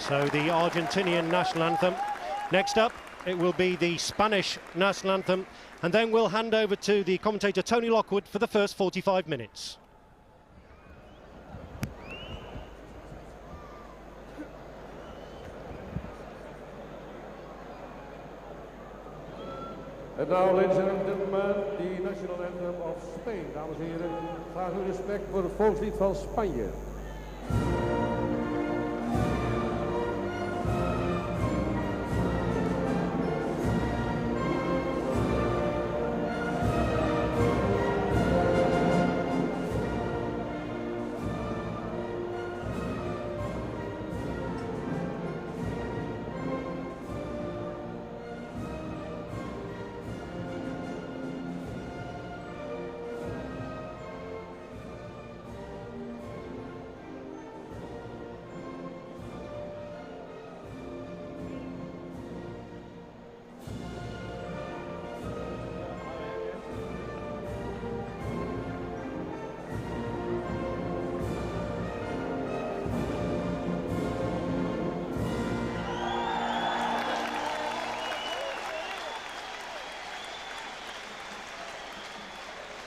So the Argentinian national anthem. Next up, it will be the Spanish national anthem, and then we'll hand over to the commentator Tony Lockwood for the first 45 minutes. En nou, ladies and gentlemen, the national anthem of Spain. Dames en heren, graag uw respect voor het volkslied van Spanje.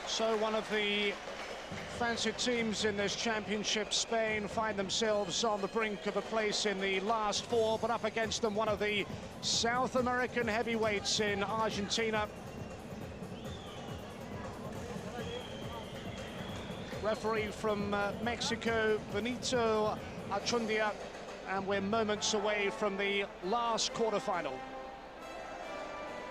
So one of the fancied teams in this championship, Spain, find themselves on the brink of a place in the last four, but up against them one of the South American heavyweights in Argentina. Referee from Mexico, Benito Achundia, and we're moments away from the last quarterfinal.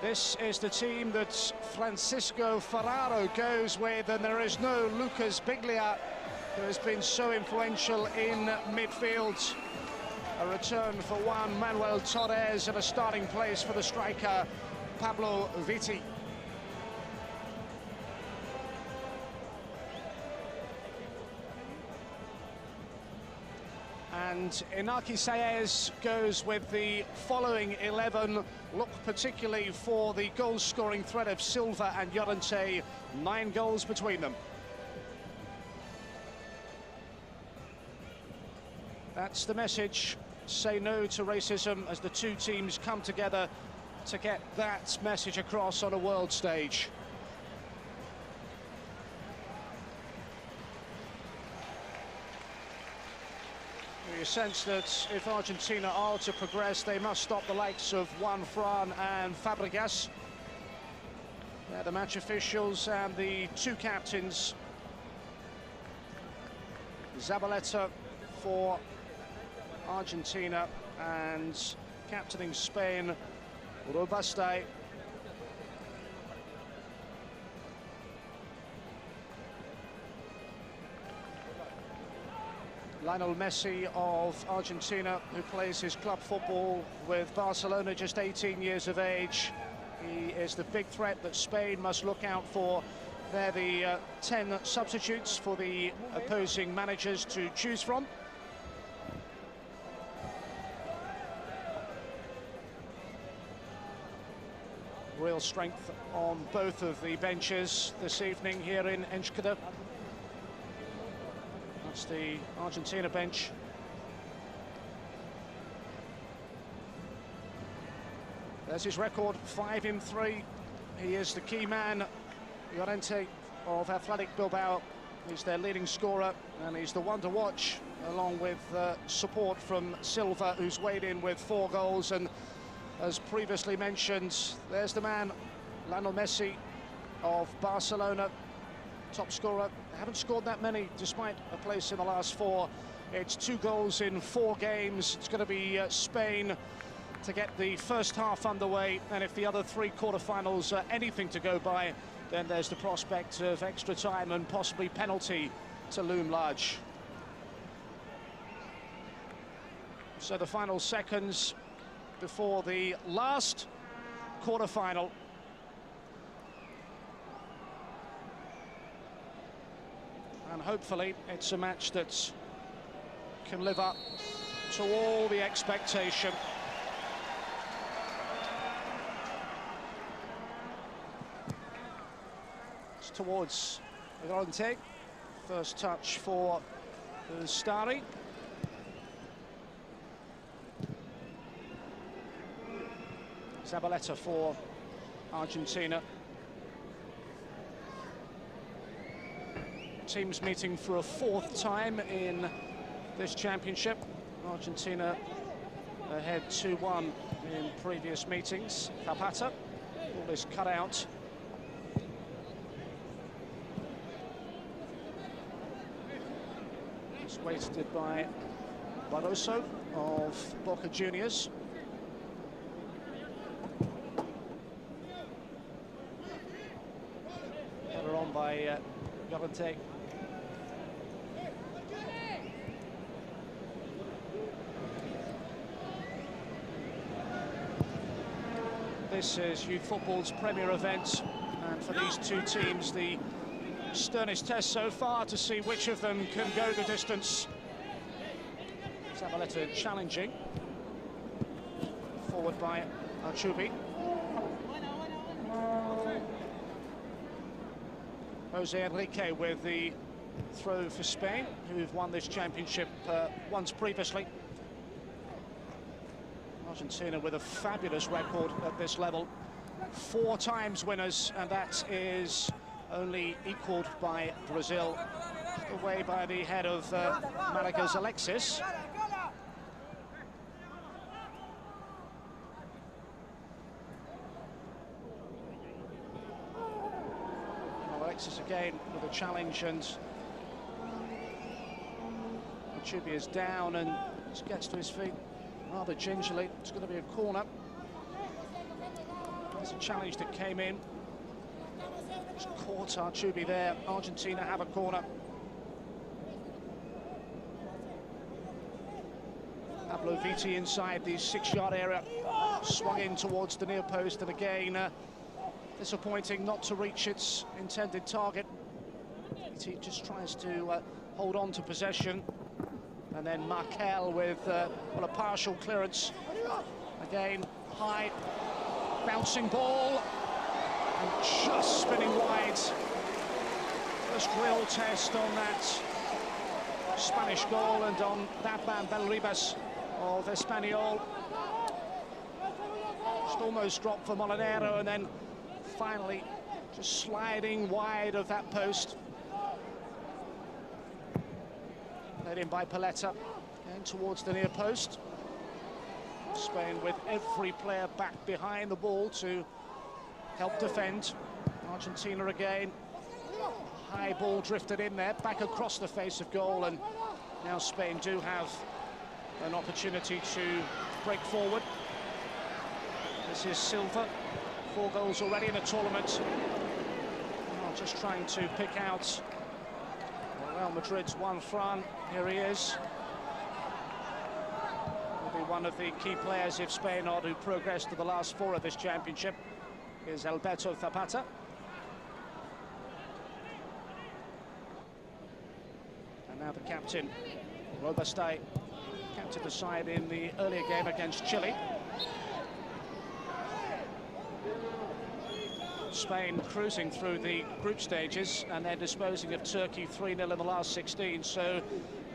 This is the team that Francisco Ferraro goes with, and there is no Lucas Biglia, who has been so influential in midfield. A return for Juan Manuel Torres and a starting place for the striker Pablo Viti. And Inaki Saez goes with the following 11. Look particularly for the goal-scoring threat of Silva and Llorente, 9 goals between them. That's the message. Say no to racism as the two teams come together to get that message across on a world stage. You sense that if Argentina are to progress, they must stop the likes of Juan Fran and Fabregas. They're the match officials and the two captains. Zabaleta for Argentina and captaining Spain, Robaste. Lionel Messi of Argentina, who plays his club football with Barcelona, just 18 years of age. He is the big threat that Spain must look out for. They're the 10 substitutes for the opposing managers to choose from. Real strength on both of the benches this evening here in Enschede. That's the Argentina bench. There's his record, 5 in 3. He is the key man. Llorente of Athletic Bilbao is their leading scorer, and he's the one to watch, along with support from Silva, who's weighed in with 4 goals. And as previously mentioned, there's the man, Lionel Messi of Barcelona, top scorer. They haven't scored that many, despite a place in the last 4. It's 2 goals in 4 games. It's going to be Spain to get the first half underway, and if the other 3 quarterfinals are anything to go by, then there's the prospect of extra time and possibly penalty to loom large. So the final seconds before the last quarterfinal. And hopefully it's a match that can live up to all the expectation. It's towards Llorente. First touch for Stari. Zabaleta for Argentina. Teams meeting for a fourth time in this championship. Argentina ahead 2-1 in previous meetings. Zapata, all is cut out. It's wasted by Barroso of Boca Juniors. Header on by Llorente. This is youth football's premier event, and for these two teams, the sternest test so far to see which of them can go the distance. Zabaleta challenging. Forward by Archubi. Jose Enrique with the throw for Spain, who've won this championship once previously. Argentina with a fabulous record at this level. 4 times winners, and that is only equalled by Brazil, away by the head of Malaga's Alexis. Alexis again with a challenge, and Archubi is down and just gets to his feet rather gingerly. It's going to be a corner. There's a challenge that came in. Just caught Archubi there. Argentina have a corner. Pablo Viti inside the 6-yard area. Swung in towards the near post, and again disappointing not to reach its intended target. Viti just tries to hold on to possession. And then Markel with well, a partial clearance. Again, high, bouncing ball, and just spinning wide. First real test on that Spanish goal, and on that man, Belribas of Espanyol. Just almost dropped for Molinero, and then finally just sliding wide of that post. Led in by Paletta, and towards the near post. Spain with every player back behind the ball to help defend. Argentina again. High ball drifted in there, back across the face of goal, and now Spain do have an opportunity to break forward. This is Silva, 4 goals already in the tournament. Oh, just trying to pick out Real Madrid's Juan Fran. Here he is. Will be one of the key players if Spain are to progress to the last 4 of this championship. Here's Alberto Zapata. And now the captain, Robastay, captain the side in the earlier game against Chile. Spain cruising through the group stages, and they're disposing of Turkey 3-0 in the last 16, so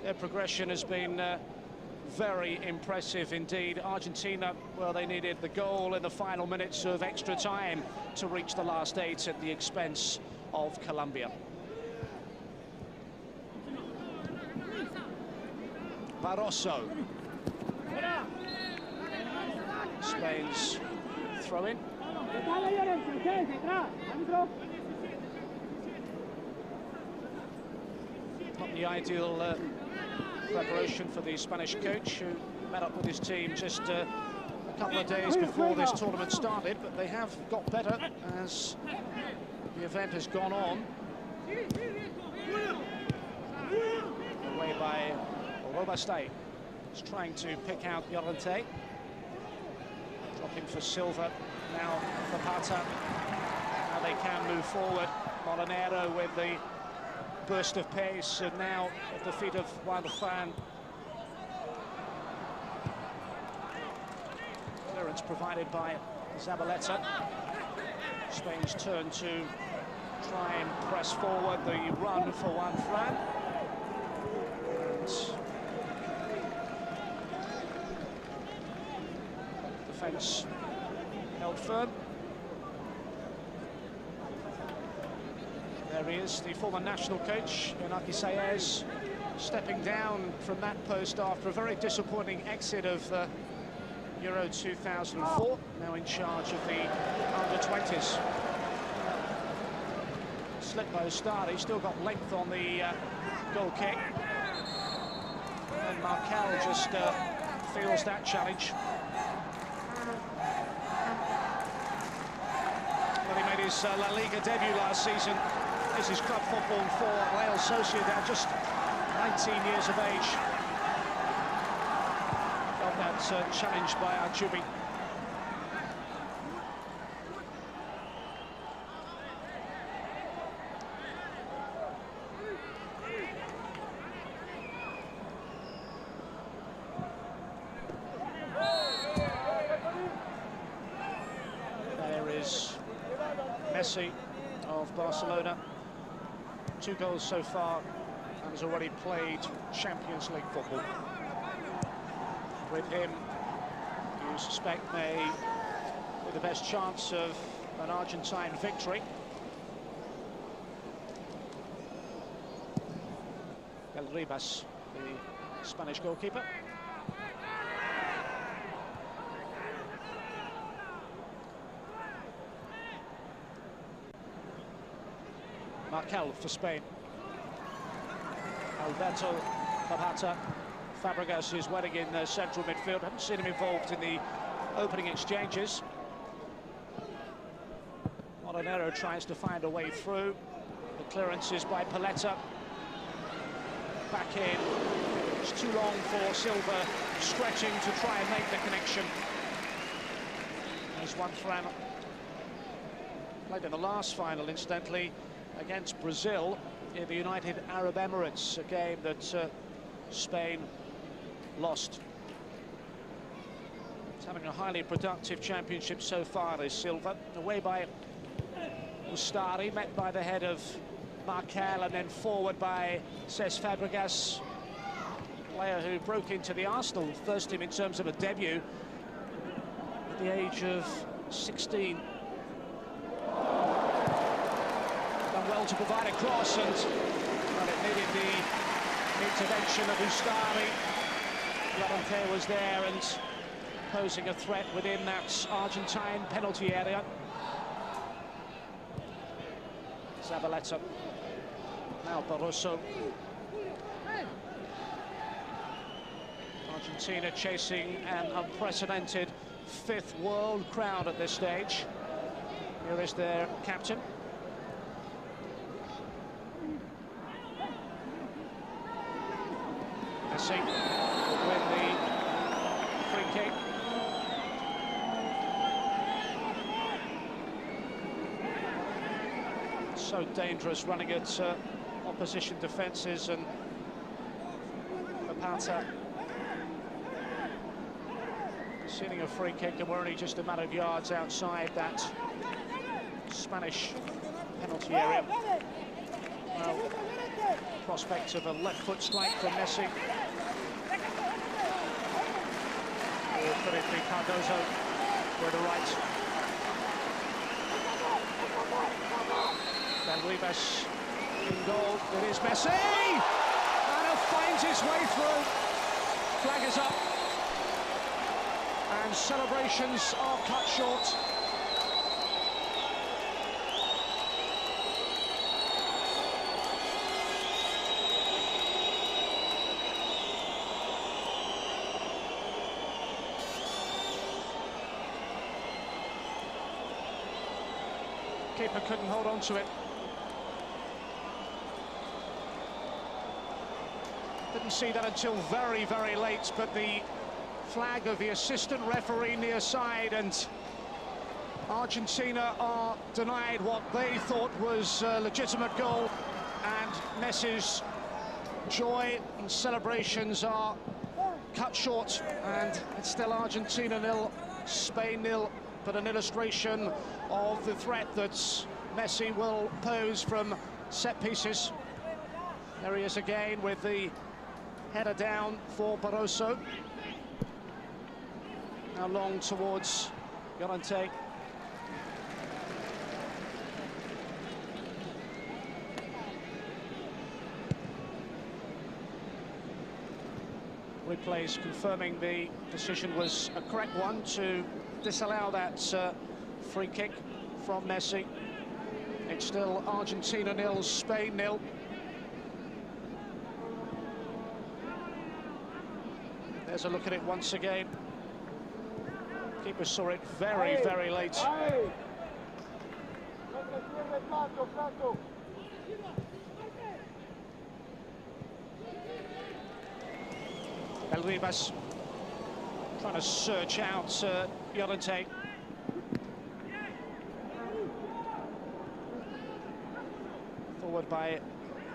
their progression has been very impressive indeed. Argentina, well, they needed the goal in the final minutes of extra time to reach the last 8 at the expense of Colombia. Barroso. Spain's throw-in. Not the ideal preparation for the Spanish coach, who met up with his team just a couple of days before this tournament started, but they have got better as the event has gone on. Away by Robastay. He's trying to pick out Llorente. Dropping for Silva. Now Zapata. Now they can move forward. Molinero with the burst of pace, and now at the feet of Juan Fran. Clearance provided by Zabaleta. Spain's turn to try and press forward. The run for Juan Fran. And defence held firm. There he is, the former national coach, Inaki Sayers, stepping down from that post after a very disappointing exit of Euro 2004, now in charge of the under-20s. Slipped by the start, he's still got length on the goal kick. And Markel just feels that challenge. Well, he made his La Liga debut last season. This is club football for Real Sociedad, just 19 years of age. Got that challenge by Arjubi. There is Messi of Barcelona. 2 goals so far, and has already played Champions League football. With him, you suspect may be the best chance of an Argentine victory. Del Ribas, the Spanish goalkeeper. Markel for Spain. Alberto Zapata. Fabregas is waiting in central midfield. Haven't seen him involved in the opening exchanges. Molinero tries to find a way through. The clearance is by Paletta. Back in. It's too long for Silva, stretching to try and make the connection. There's one Fran. Played in the last final, incidentally, against Brazil in the United Arab Emirates, a game that Spain lost. It's having a highly productive championship so far, is Silva. Away by Ustari, met by the head of Markel, and then forward by Cesc Fabregas, player who broke into the Arsenal first team in terms of a debut at the age of 16. Well to provide a cross, and well, it needed the intervention of Ustari. Llorente was there and posing a threat within that Argentine penalty area. Zabaleta. Now Barroso. Argentina chasing an unprecedented 5th world crown at this stage. Here is their captain. Messi will win the free kick. So dangerous running at opposition defences, and Zapata seeing a free kick, and we're only just a matter of yards outside that Spanish penalty area. Well, prospect of a left foot strike from Messi. Or could it be Cardozo with the right? Del Ribas in goal. It is Messi! And he finds his way through. Flag is up. And celebrations are cut short. Keeper couldn't hold on to it. Didn't see that until very, very late, but the flag of the assistant referee near side, and Argentina are denied what they thought was a legitimate goal, and Messi's joy and celebrations are cut short, and it's still Argentina 0, Spain 0, but an illustration of the threat that Messi will pose from set pieces. There he is again with the header down for Barroso. Now long towards Llorente. replays confirming the decision was a correct one to disallow that free kick from Messi. It's still Argentina 0, Spain 0. There's a look at it once again. Keeper saw it very, very late. El Ribas trying to search out Llorente. Forward by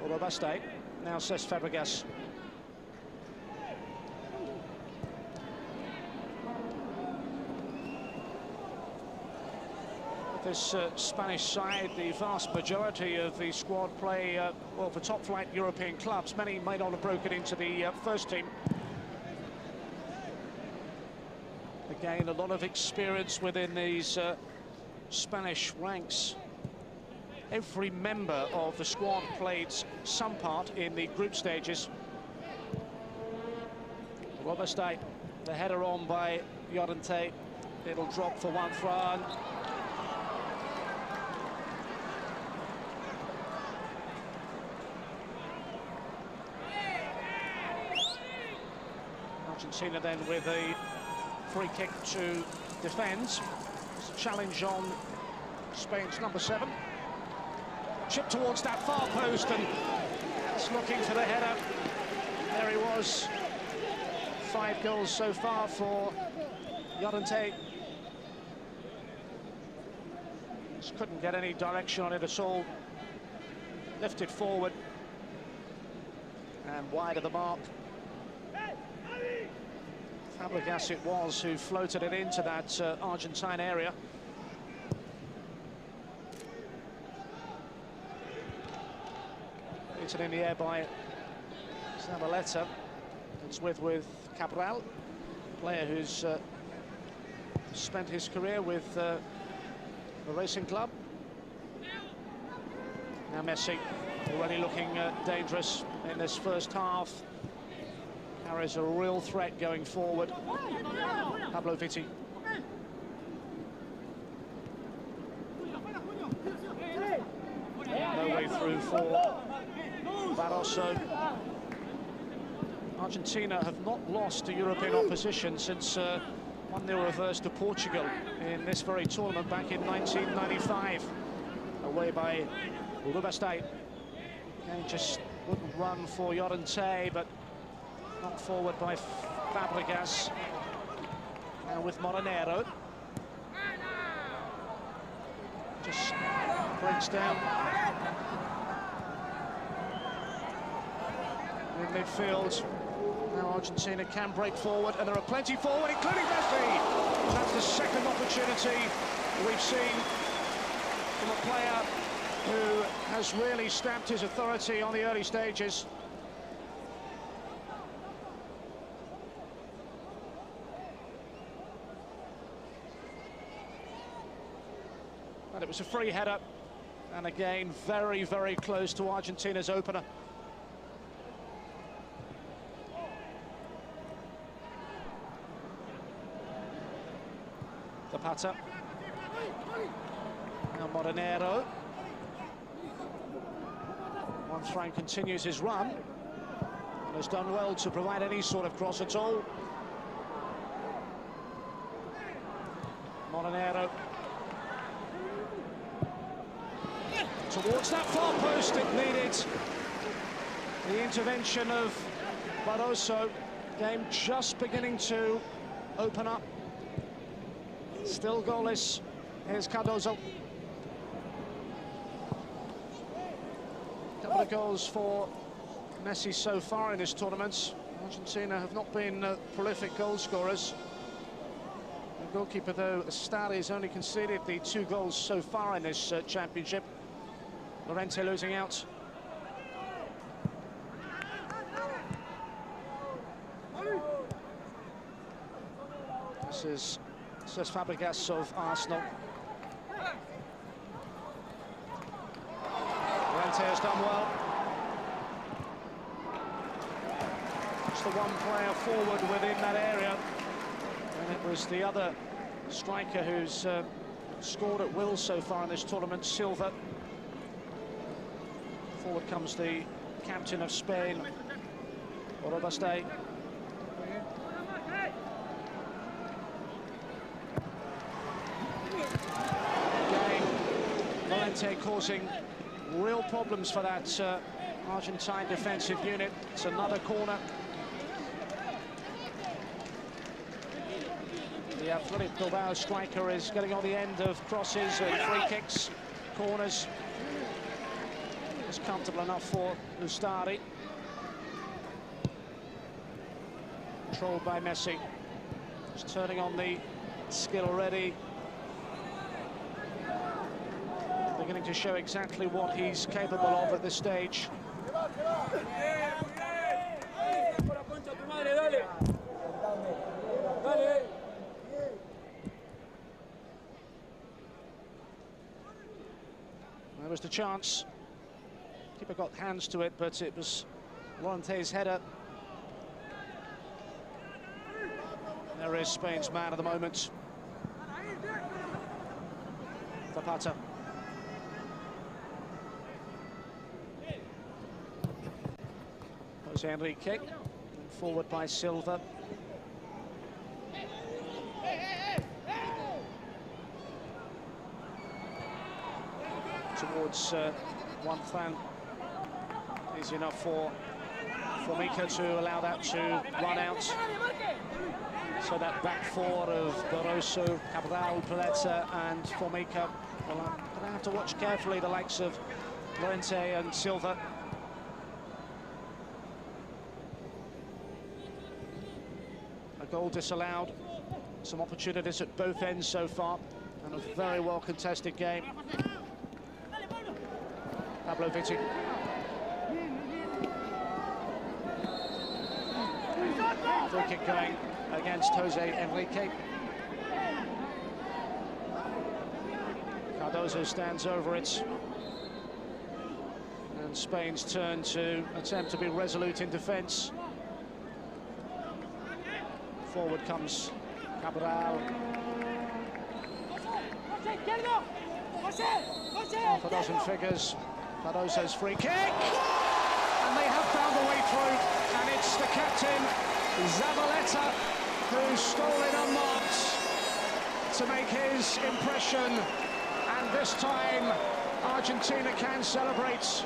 Robaste. Now says Fabregas. This Spanish side, the vast majority of the squad play well for top-flight European clubs. Many may not have broken into the first team. Again, a lot of experience within these Spanish ranks. Every member of the squad played some part in the group stages. Robaste, the header on by Llorente. It'll drop for one front. Argentina then with a free kick to defend. It's a challenge on Spain's number 7. Chip towards that far post and it's looking for the header. There he was. 5 goals so far for Llorente. Just couldn't get any direction on it at all. Lifted forward and wide of the mark. Fabregas it was who floated it into that Argentine area. Beaten in the air by Zabaleta. It's with Cabral, player who's spent his career with the racing club. Now Messi already looking dangerous in this first half. Carries a real threat going forward. Pablo Vitti. No way through for Barroso. Argentina have not lost to European opposition since 1-0 reverse to Portugal in this very tournament back in 1995. Away by Robaste. Again, just wouldn't run for Llorente, but knocked forward by Fabregas. Now with Molinero. Just breaks down in midfield. Now Argentina can break forward, and there are plenty forward, including Messi. That's the second opportunity we've seen from a player who has really stamped his authority on the early stages. And it was a free header, and again, very, very close to Argentina's opener. Zapata. Now Molinero. Juan continues his run, and has done well to provide any sort of cross at all. Molinero. Towards that far post, it needed the intervention of Barroso. Game just beginning to open up. Still goalless. Here's Cardozo. Couple of goals for Messi so far in this tournament. Argentina have not been prolific goal scorers. The goalkeeper, though, Stari, has only conceded the 2 goals so far in this championship. Llorente losing out. This is says Fabregas of Arsenal. Llorente has done well. Just the one player forward within that area. And it was the other striker who's scored at will so far in this tournament, Silva. Forward comes the captain of Spain, Robaste. Again, Valente causing real problems for that Argentine defensive unit. It's another corner. The Athletic Bilbao striker is getting on the end of crosses and free kicks, corners. It's comfortable enough for Ustari. Controlled by Messi. Just turning on the skill already. Beginning to show exactly what he's capable of at this stage. There was the chance. Keeper got hands to it, but it was Lorente's header. There is Spain's man at the moment. Zapata. Jose Enrique. Forward by Silva. Towards one fan. Easy enough for Formica to allow that to run out. So that back four of Barroso, Cabral, Paletta and Formica. Well, I'm going to have to watch carefully the likes of Lorente and Silva. A goal disallowed. Some opportunities at both ends so far. And a very well contested game. Pablo Vitti. Free kick going against Jose Enrique. Cardozo stands over it. And Spain's turn to attempt to be resolute in defence. Forward comes Cabral. Half a dozen figures. Cardozo's free kick. And they have found a way through. And it's the captain, Zabaleta, who's stolen unmarked to make his impression. And this time, Argentina can celebrate.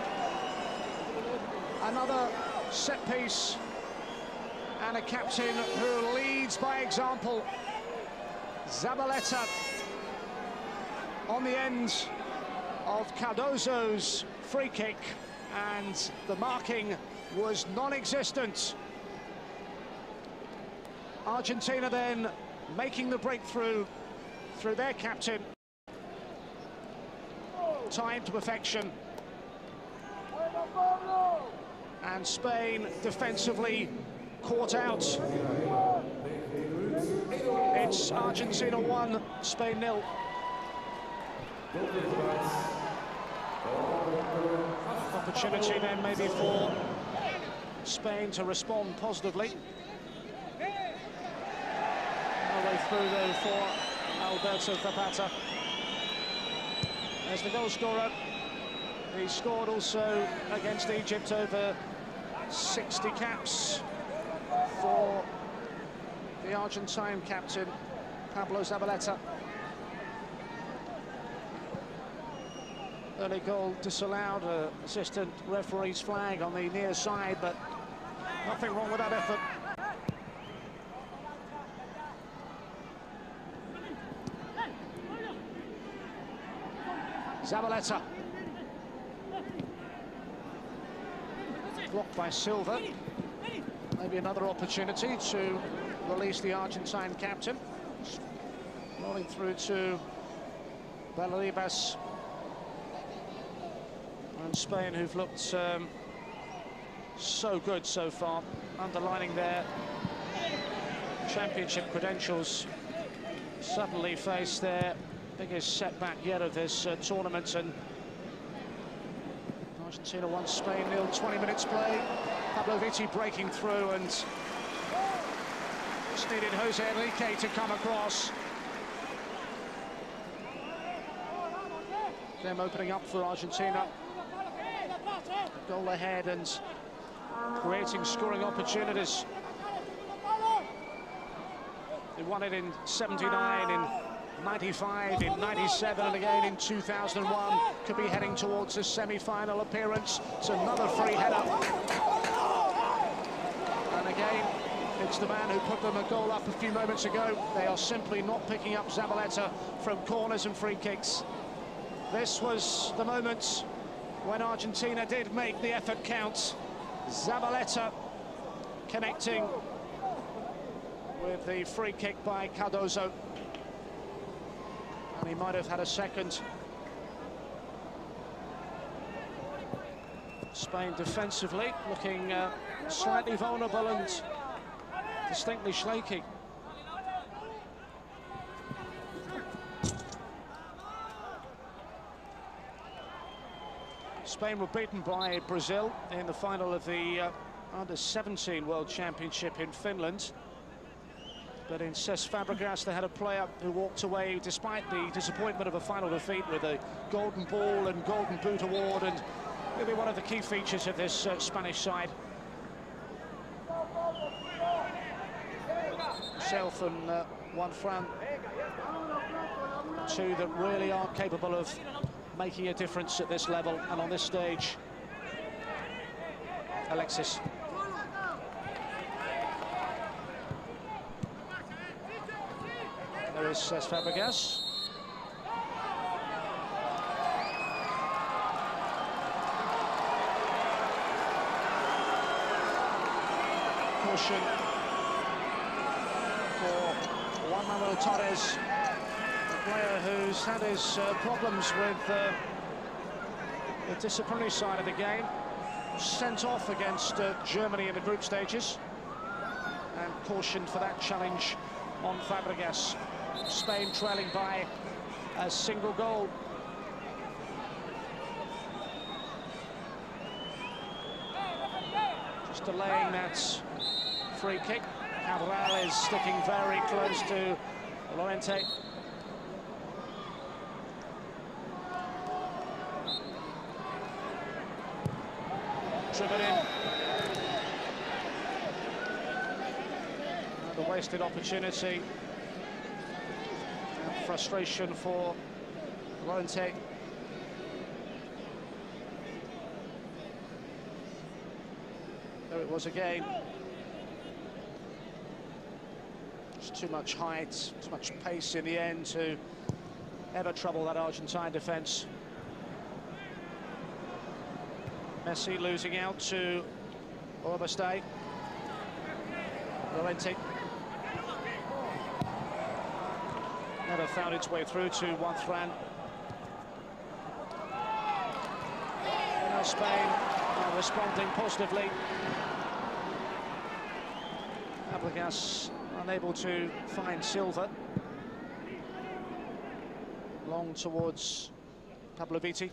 Another set piece. And a captain who leads by example. Zabaleta on the end of Cardozo's free kick, and the marking was non-existent. Argentina then making the breakthrough through their captain. Time to perfection. And Spain defensively caught out. It's Argentina 1, Spain 0. Opportunity then maybe for Spain to respond positively. All the way through though for Alberto Zapata. There's the goal scorer. He scored also against Egypt over 60 caps for the Argentine captain, Pablo Zabaleta. Early goal disallowed, assistant referee's flag on the near side, but nothing wrong with that effort. Zabaleta. Blocked by Silva. Maybe another opportunity to release the Argentine captain. Rolling through to Valdebebas. And Spain, who've looked so good so far, underlining their championship credentials, suddenly face their biggest setback yet of this tournament. And Argentina 1, Spain 0, 20 minutes play. Pavlovic breaking through, and just needed Jose Enrique to come across. Them opening up for Argentina. A goal ahead and creating scoring opportunities. They won it in 79, in 95, in 97, and again in 2001. Could be heading towards a semi-final appearance. It's another free header. And again, it's the man who put them a goal up a few moments ago. They are simply not picking up Zabaleta from corners and free kicks. This was the moment when Argentina did make the effort count. Zabaleta connecting with the free kick by Cardozo. And he might have had a second. Spain defensively looking slightly vulnerable and distinctly shaky. Spain were beaten by Brazil in the final of the Under-17 World Championship in Finland. But in Cesc Fabregas, they had a player who walked away despite the disappointment of a final defeat with a Golden Ball and Golden Boot award, and he'll be one of the key features of this Spanish side. Himself and Juan Fran, two that really are capable of making a difference at this level and on this stage. Alexis. There is Cesc Fabregas. Caution for Juan Manuel Torres, a player who's had his problems with the disciplinary side of the game. Sent off against Germany in the group stages, and cautioned for that challenge on Fabregas. Spain trailing by a single goal. Just delaying that free kick. Cabral is sticking very close to Llorente. Driven in. The wasted opportunity. And frustration for Llorente. There it was again. Just too much height, too much pace in the end to ever trouble that Argentine defence. Messi losing out to Orbestay. Llorente. Never found its way through to Juan Fran. Now Spain are responding positively. Fabregas unable to find Silva. Long towards Pavlovic.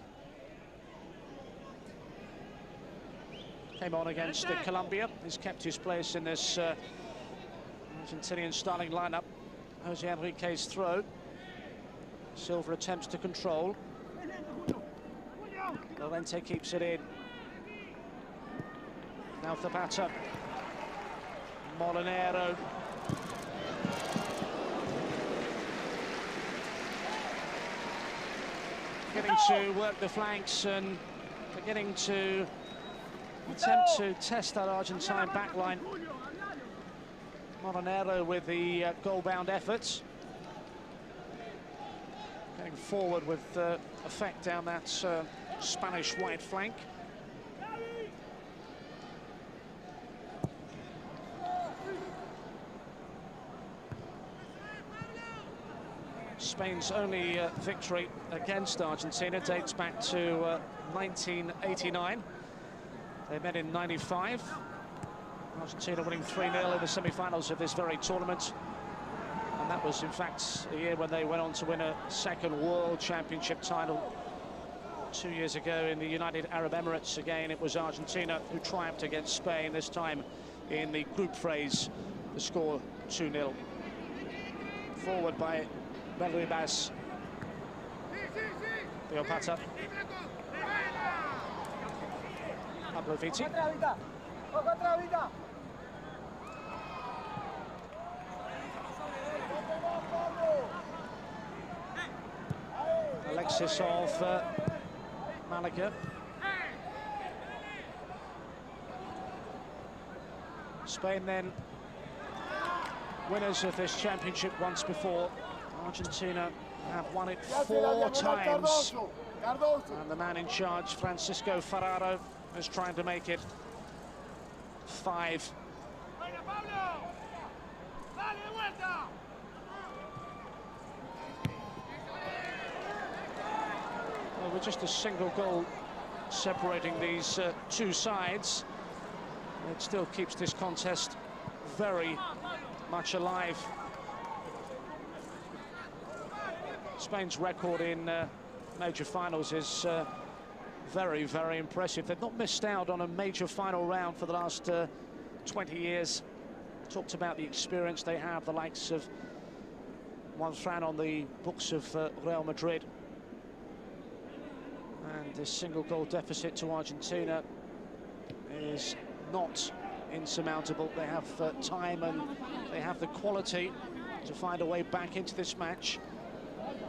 Came on against Colombia. He's kept his place in this Argentinian starting lineup. Jose Enrique's throw. Silva attempts to control. Llorente keeps it in. Now Zapata. Molinero. Getting to work the flanks and beginning to attempt to test that Argentine backline. Molinero with the goal-bound efforts. Getting forward with effect down that Spanish wide flank. Spain's only victory against Argentina dates back to 1989. They met in 95. Argentina winning 3-0 in the semi-finals of this very tournament. And that was, in fact, a year when they went on to win a second World Championship title. 2 years ago in the United Arab Emirates. Again, it was Argentina who triumphed against Spain, this time in the group phase. The score 2-0. Forward by Belribas. Theopata. Pavlovici. Alexis of Malaga. Spain then winners of this championship once before. Argentina have won it 4 times. And the man in charge, Francisco Ferraro, is trying to make it 5. Well, with just a single goal separating these two sides, it still keeps this contest very much alive. Spain's record in major finals is very, very impressive. They've not missed out on a major final round for the last 20 years. Talked about the experience they have, the likes of Juan Fran on the books of Real Madrid. And this single goal deficit to Argentina is not insurmountable. They have time and they have the quality to find a way back into this match.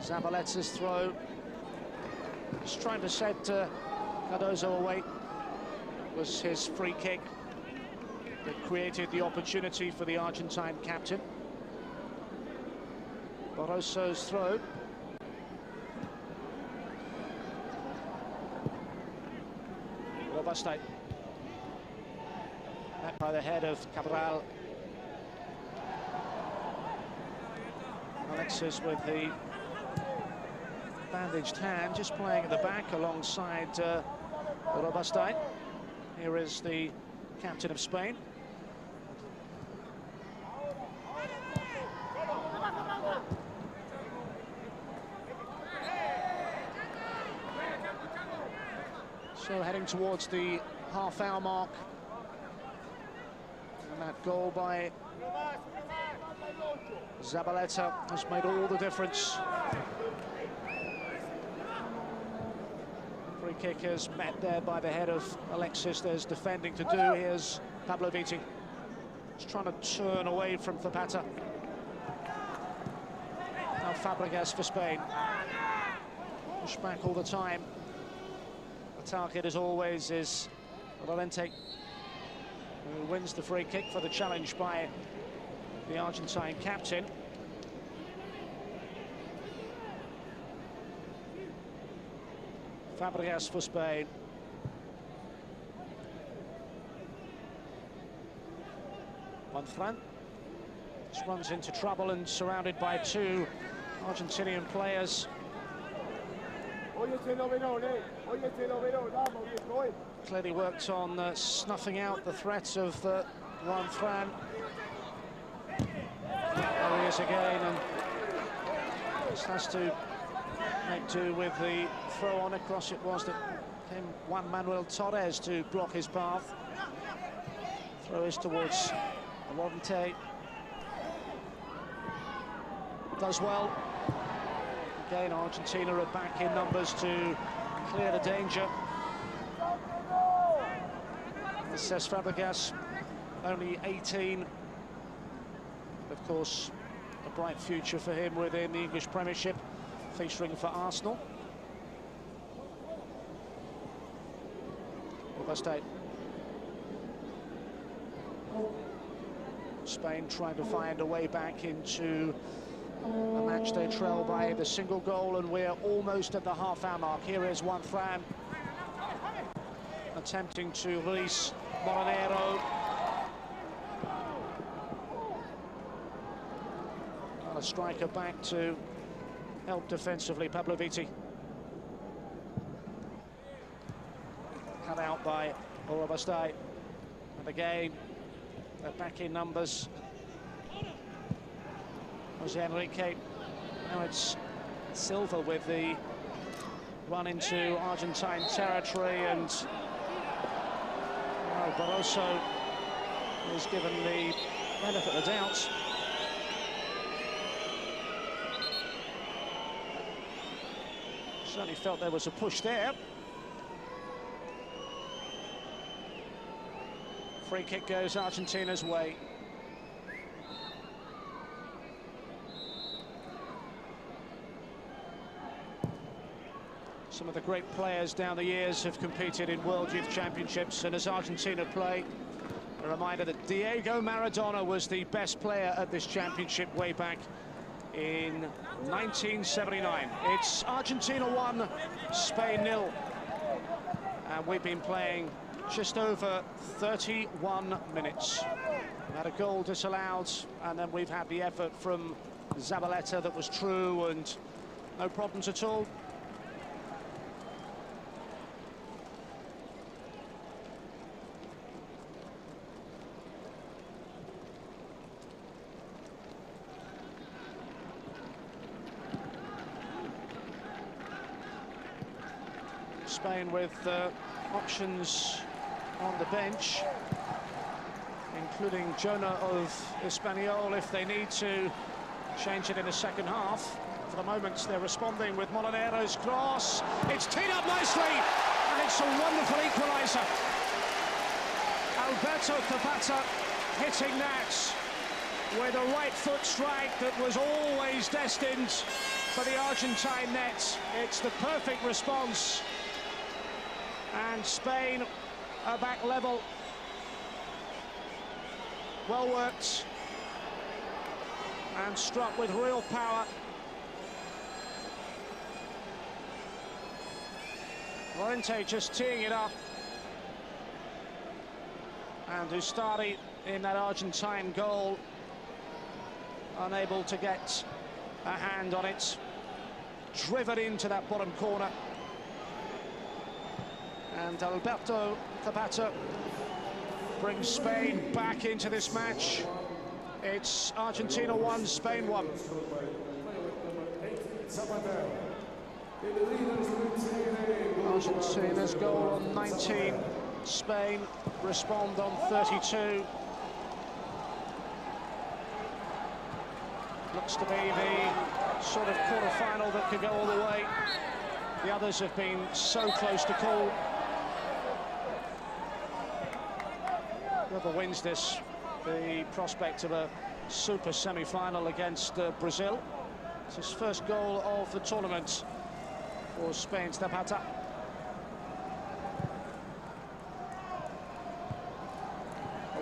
Zabaleta's throw. He's trying to set Cardozo away. It was his free kick that created the opportunity for the Argentine captain. Barroso's throw. Robaste. Met by the head of Cabral. Alexis with the bandaged hand, just playing at the back alongside Robaste. Here is the captain of Spain. So heading towards the half-hour mark. And that goal by Zabaleta has made all the difference. Free kick is met there by the head of Alexis. There's defending to do. Here's Pavlovici. He's trying to turn away from Zapata. Now Fabregas for Spain. Push back all the time. The target, as always, is Valente, who wins the free kick for the challenge by the Argentine captain. Fabregas for Spain. Juan just runs into trouble and surrounded by 2 Argentinian players. Clearly worked on snuffing out the threats of Juan Fran. There he is again, and just has to make do with the throw on across. It was that came Juan Manuel Torres to block his path. Throw is towards Valente. Does well. Again, Argentina are back in numbers to clear the danger. This says Fabregas, only 18. Of course, a bright future for him within the English Premiership, featuring for Arsenal. Robaste. Spain trying to find a way back into a match they trail by the single goal, and we're almost at the half-hour mark. Here is Juan Fran attempting to release Moronero. A striker back to help defensively, Pavlovici. Cut out by Robaste. And again, they're back in numbers. Jose Enrique. Now it's Silva with the run into Argentine territory, and well, Barroso is given the benefit of the doubt. Certainly felt there was a push there. Free kick goes Argentina's way. Some of the great players down the years have competed in World Youth Championships, and as Argentina play, a reminder that Diego Maradona was the best player at this championship way back in 1979. It's Argentina 1, Spain 0. And we've been playing just over 31 minutes. We had a goal disallowed, and then we've had the effort from Zabaleta that was true, and no problems at all. Spain with options on the bench, including Jonah of Espanyol if they need to change it in the second half. For the moment, they're responding with Molinero's cross. It's teed up nicely, and it's a wonderful equaliser. Alberto Zapata hitting that with a right foot strike that was always destined for the Argentine net. It's the perfect response. And Spain are back level. Well worked. And struck with real power. Llorente just teeing it up. And Ustari in that Argentine goal, unable to get a hand on it. Driven into that bottom corner. And Alberto Zapata brings Spain back into this match. It's Argentina 1, Spain 1. Argentina's goal on 19. Spain respond on 32. Looks to be the sort of quarter-final that could go all the way. The others have been so close to call. Whoever wins this, the prospect of a super semi-final against Brazil. It's his first goal of the tournament for Spain's Zapata.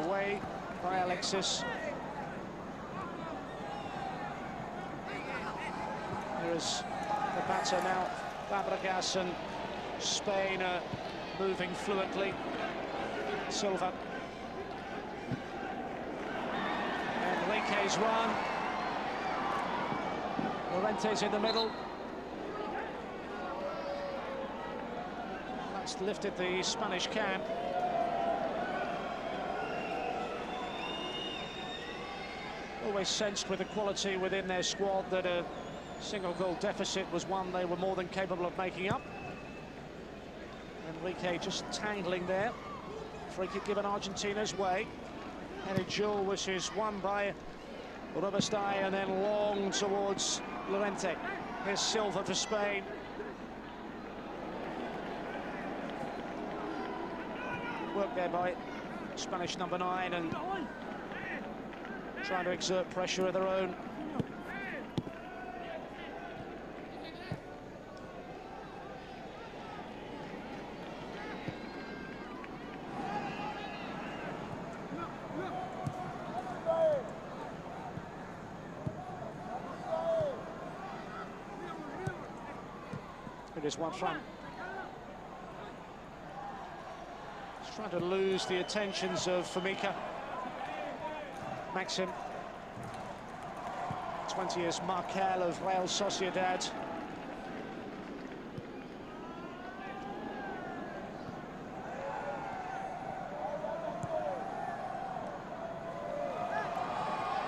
Away by Alexis. Here's Zapata now. Fabregas, and Spain moving fluently. Silva. Enrique's run. Llorente's in the middle. That's lifted the Spanish camp. Always sensed with the quality within their squad that a single goal deficit was one they were more than capable of making up. Enrique just tangling there. Free kick given Argentina's way. Headed duel, which is won by Robestai, and then long towards Llorente. Here's Silva for Spain. Work there by Spanish number 9, and trying to exert pressure of their own. It is one front. He's trying to lose the attentions of Formica. Maxim, 20 years Markel of Real Sociedad.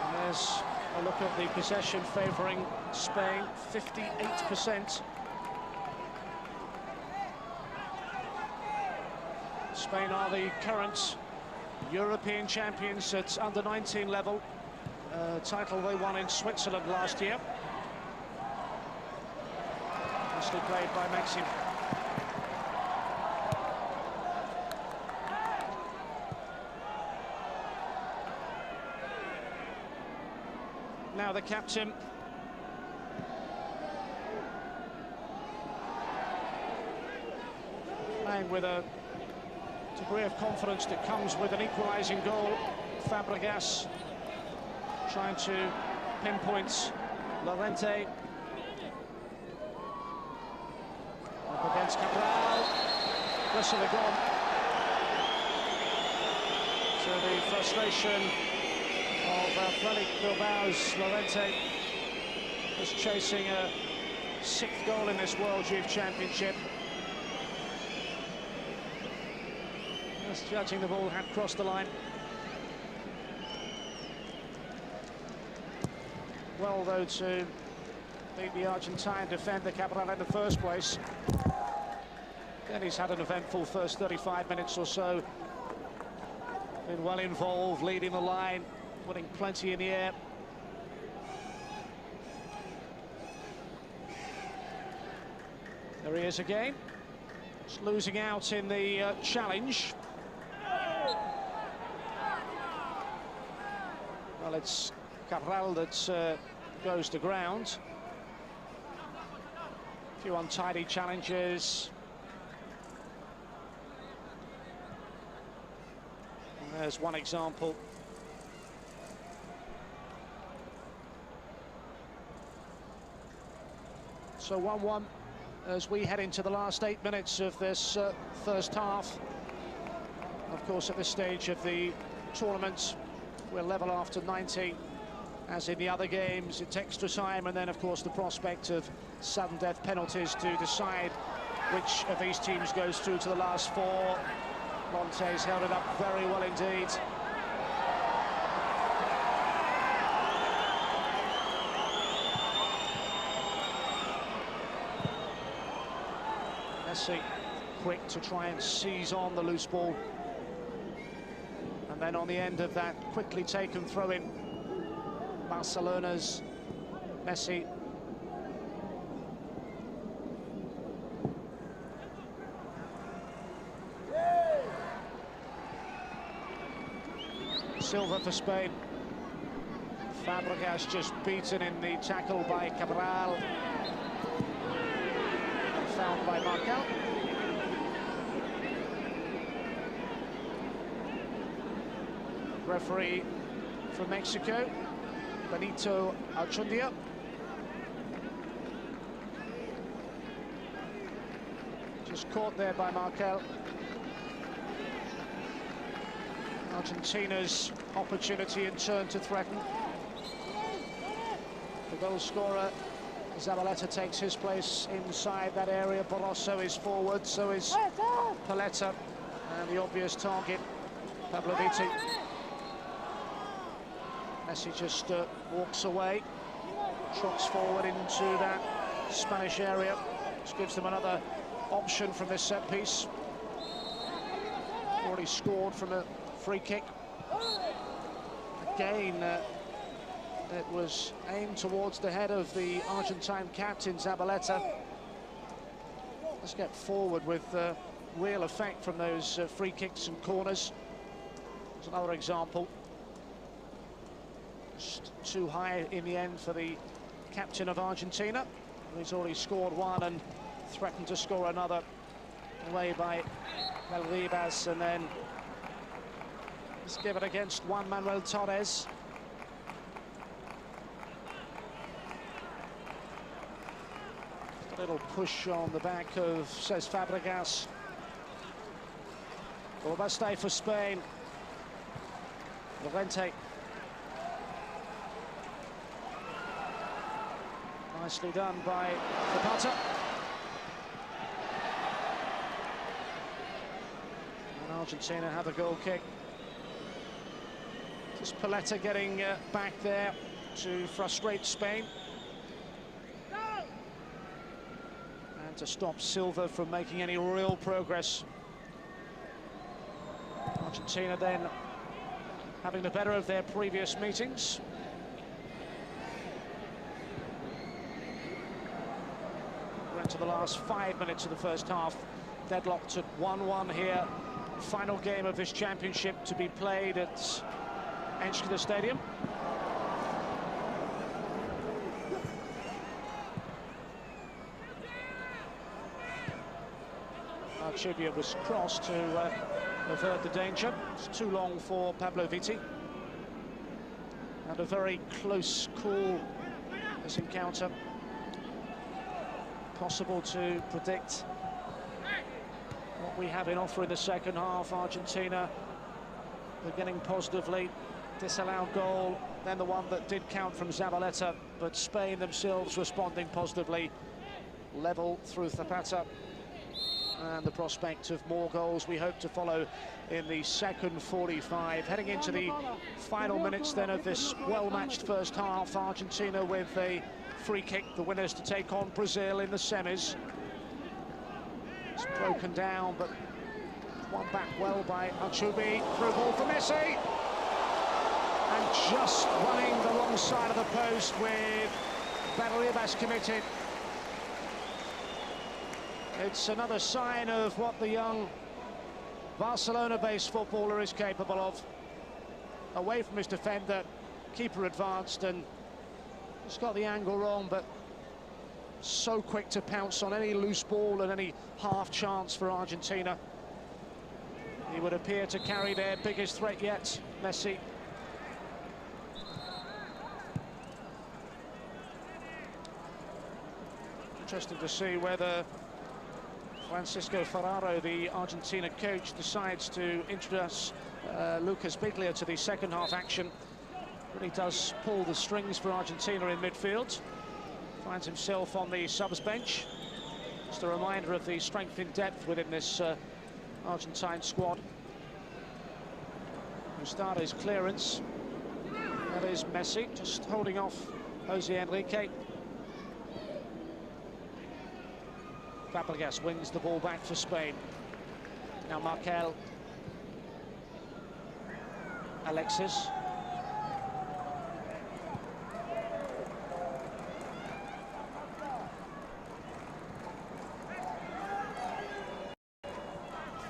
And there's a look at the possession favouring Spain, 58%. Spain are the current European champions at under-19 level. Title they won in Switzerland last year. Nicely played by Maxim. Now the captain. Playing with a degree of confidence that comes with an equalising goal. Fabregas trying to pinpoint Llorente. Up against Cabral. Whistle gone. So the frustration of Athletic Bilbao's Llorente is chasing a 6th goal in this World Youth Championship. Just judging the ball had crossed the line. Well, though, to beat the Argentine defender Cabral in the first place. Then he's had an eventful first 35 minutes or so. Been well involved, leading the line, putting plenty in the air. There he is again. Just losing out in the challenge. Well, it's Cabral that goes to ground. A few untidy challenges. And there's one example. So 1-1 as we head into the last 8 minutes of this first half. Of course, at this stage of the tournament, we're level after 90. As in the other games, it's extra time, and then, of course, the prospect of sudden death penalties to decide which of these teams goes through to the last 4. Monte's held it up very well indeed. Messi quick to try and seize on the loose ball. And then on the end of that quickly taken throw-in, Barcelona's Messi. Silva for Spain. Fabregas just beaten in the tackle by Cabral. And fouled by Marcal. Referee from Mexico, Benito Alchundia. Just caught there by Marcal. Argentina's opportunity in turn to threaten. The goal scorer, Zabaleta, takes his place inside that area. Barroso is forward, so is Paletta. And the obvious target, Pablo Viti. Messi just walks away, trots forward into that Spanish area, which gives them another option from this set piece. Already scored from a free kick. Again, it was aimed towards the head of the Argentine captain, Zabaleta. Let's get forward with real effect from those free kicks and corners. There's another example. Just too high in the end for the captain of Argentina. He's already scored one and threatened to score another away by Valdivas, and then let's give it against Juan Manuel Torres. A little push on the back of, says Fabregas. Orbaste for Spain. Llorente. Nicely done by Zapata. And Argentina have a goal kick. Just Paletta getting back there to frustrate Spain. And to stop Silva from making any real progress. Argentina then having the better of their previous meetings. We're into the last 5 minutes of the first half, deadlocked at 1-1 here. Final game of this championship to be played at Enschede Stadium. Archibia was crossed to avert the danger. It's too long for Pablo Viti. And a very close call, this encounter. Possible to predict what we have in offer in the second half. Argentina beginning positively, disallowed goal, then the one that did count from Zabaleta, but Spain themselves responding positively, level through Zapata, and the prospect of more goals we hope to follow in the second 45. Heading into the final minutes then of this well-matched first half, Argentina with a free kick, the winners to take on Brazil in the semis. It's broken down, but won back well by Achubi. Through ball for Messi. And just running the wrong side of the post with Barribas committed. It's another sign of what the young Barcelona-based footballer is capable of. Away from his defender, keeper advanced and just got the angle wrong, but so quick to pounce on any loose ball and any half chance for Argentina. He would appear to carry their biggest threat yet, Messi. Interesting to see whether Francisco Ferraro, the Argentina coach, decides to introduce Lucas Biglia to the second half action. Really does pull the strings for Argentina in midfield. Finds himself on the subs bench. Just a reminder of the strength in depth within this Argentine squad. Mustada's clearance. That is Messi, just holding off Jose Enrique. Fabregas wins the ball back for Spain. Now Markel. Alexis.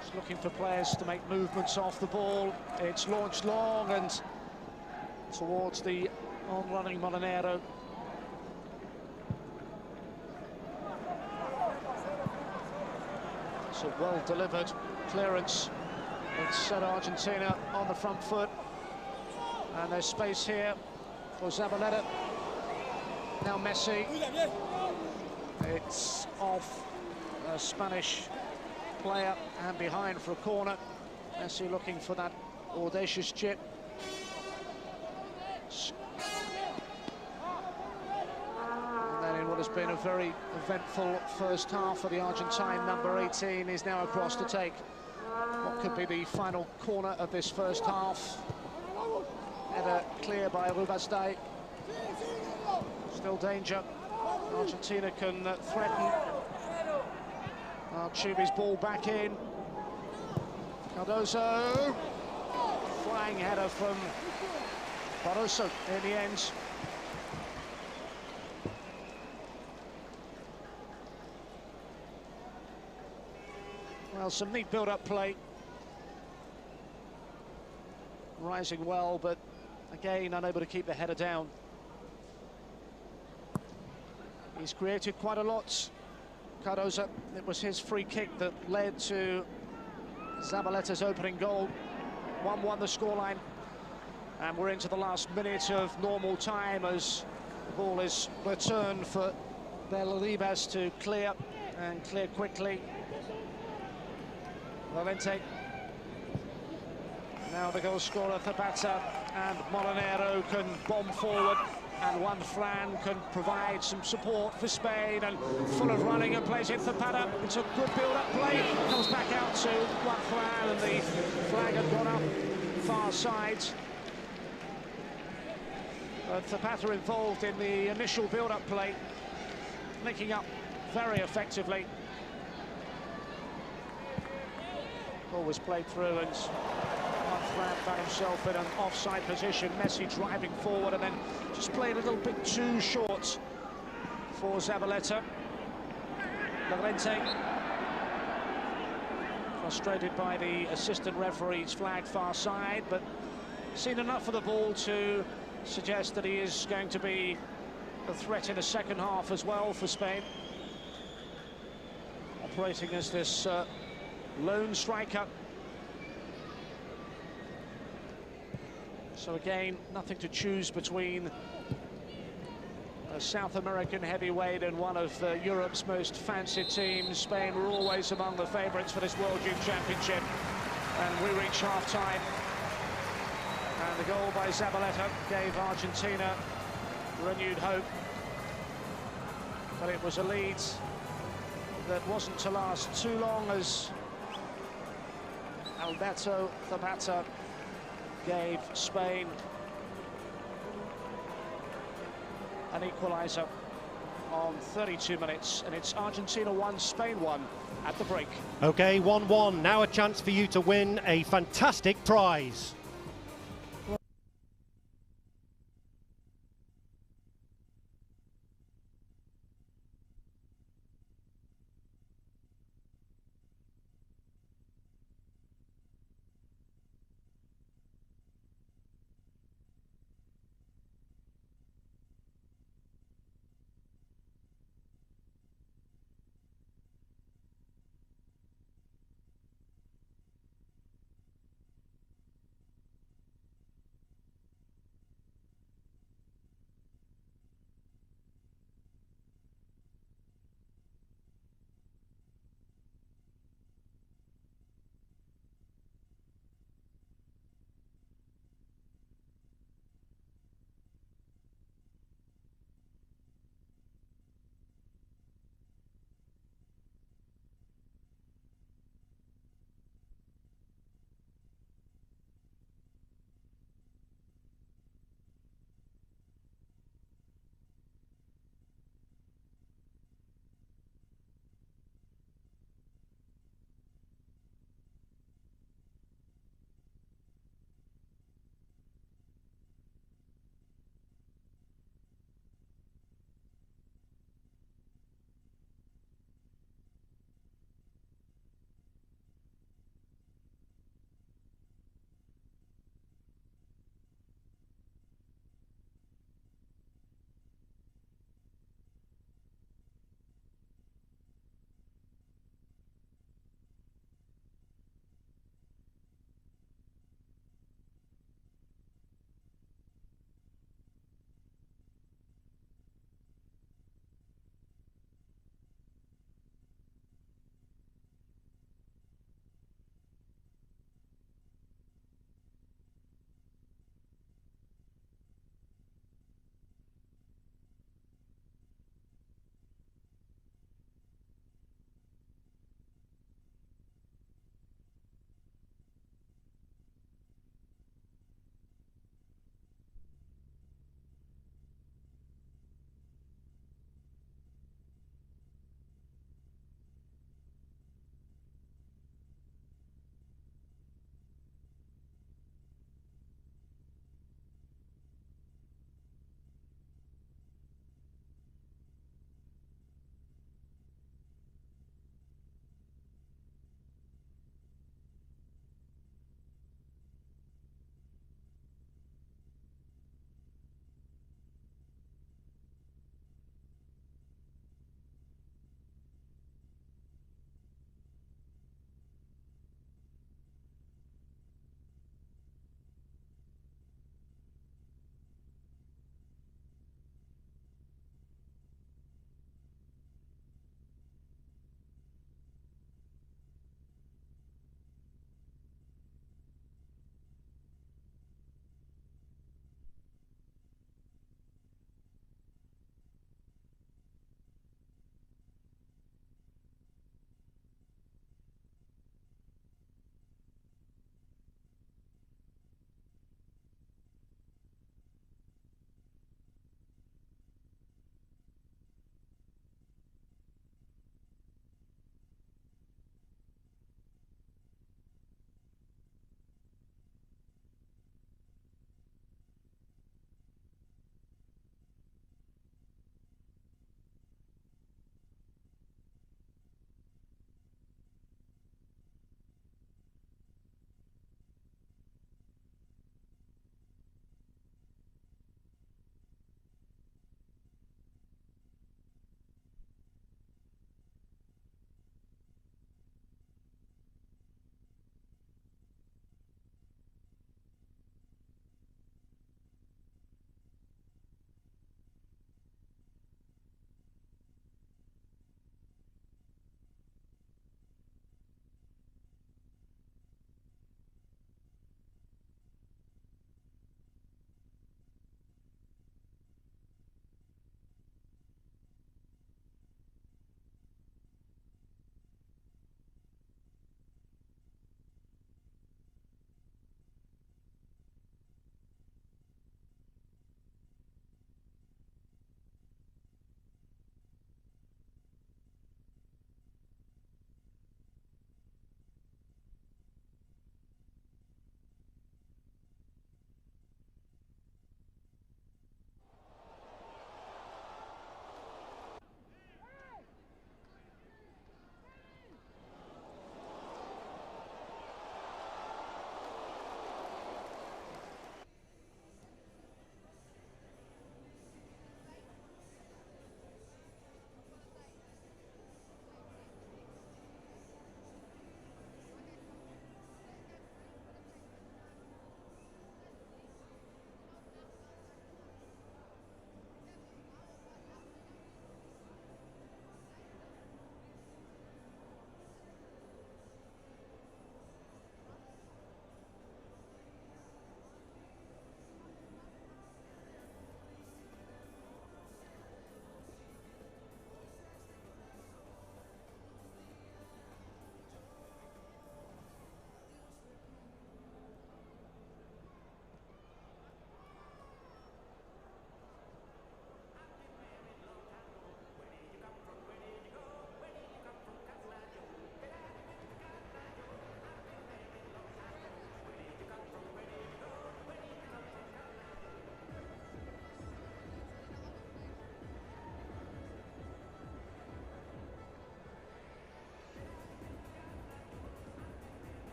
Just looking for players to make movements off the ball. It's launched long and towards the on-running Molinero. It's a well-delivered clearance. It's set Argentina on the front foot. And there's space here for Zabaleta. Now Messi. It's off a Spanish player and behind for a corner. Messi looking for that audacious chip. And then in what has been a very eventful first half for the Argentine, number 18 is now across to take what could be the final corner of this first half. Header clear by Rubasday. Still danger. Argentina can threaten. Archubi's ball back in. Cardoso. Flying header from Barroso in the end. Well, some neat build-up play. Rising well, but again, unable to keep the header down. He's created quite a lot. Cardoso, it was his free kick that led to Zabaleta's opening goal. 1-1 the scoreline. And we're into the last minute of normal time as the ball is returned for Barribas to clear, and clear quickly. Valente. Now the goal scorer Zapata, and Molinero can bomb forward, and Juan Fran can provide some support for Spain, and full of running and plays it Zapata. It's a good build-up play, comes back out to Juan Fran, and the flag had gone up far side. But Zapata involved in the initial build-up play, linking up very effectively. Ball was played through and Fran found himself in an offside position. Messi driving forward and then just played a little bit too short for Zabaleta. Llorente, frustrated by the assistant referee's flag far side, but seen enough of the ball to suggest that he is going to be a threat in the second half as well for Spain. Operating as this lone striker. So again, nothing to choose between a South American heavyweight and one of Europe's most fancied teams. Spain were always among the favourites for this World Youth Championship. And we reach half-time. And the goal by Zabaleta gave Argentina renewed hope. But it was a lead that wasn't to last too long, as Alberto Zapata gave Spain an equaliser on 32 minutes, and it's Argentina 1, Spain 1 at the break. Okay, 1-1. Now a chance for you to win a fantastic prize.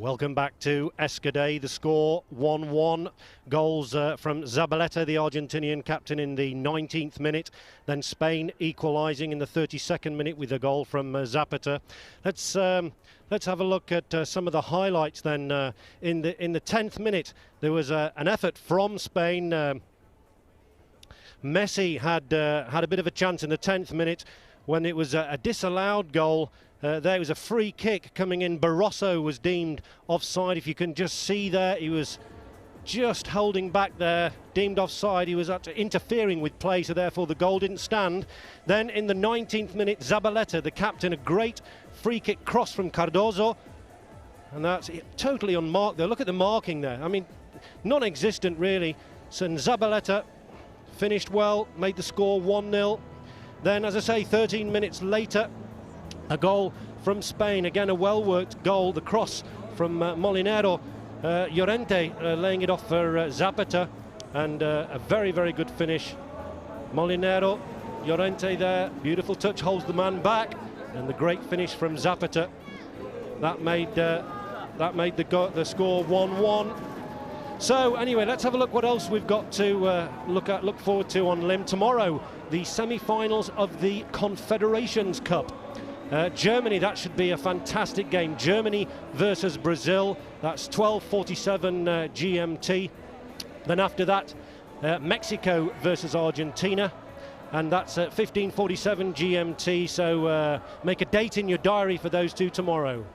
Welcome back to Escudé. The score 1-1. Goals from Zabaleta, the Argentinian captain, in the 19th minute. Then Spain equalising in the 32nd minute with a goal from Zapata. Let's have a look at some of the highlights then. In the 10th minute, there was an effort from Spain. Messi had a bit of a chance in the 10th minute when it was a disallowed goal. There was a free kick coming in. Barroso was deemed offside. If you can just see there, he was just holding back there, deemed offside. He was interfering with play, so therefore the goal didn't stand. Then in the 19th minute, Zabaleta, the captain, a great free kick cross from Cardozo, and that's totally unmarked there. Look at the marking there. I mean, non-existent really. So Zabaleta finished well, made the score 1-0. Then, as I say, 13 minutes later, a goal from Spain, again a well-worked goal, the cross from Molinero, Llorente laying it off for Zapata, and a very, very good finish. Molinero, Llorente there, beautiful touch, holds the man back, and the great finish from Zapata. That made the score 1-1. So anyway, let's have a look what else we've got to look forward to on Lim. Tomorrow, the semi-finals of the Confederations Cup. Germany, that should be a fantastic game. Germany versus Brazil, that's 12:47 GMT. Then after that, Mexico versus Argentina, and that's at 15:47 GMT. So make a date in your diary for those two tomorrow.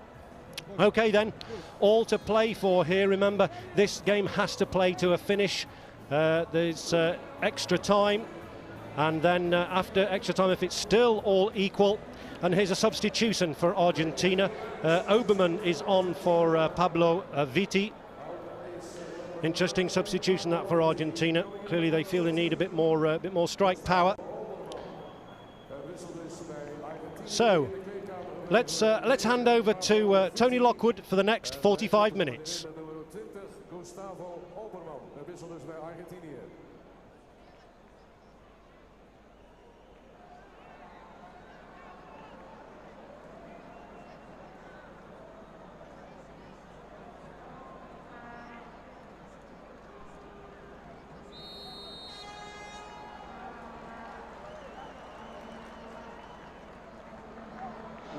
Okay then, all to play for here. Remember, this game has to play to a finish. There's extra time, and then after extra time, if it's still all equal. And here's a substitution for Argentina. Oberman is on for Pablo Viti. Interesting substitution that for Argentina. Clearly they feel they need a bit more strike power. So let's hand over to Tony Lockwood for the next 45 minutes.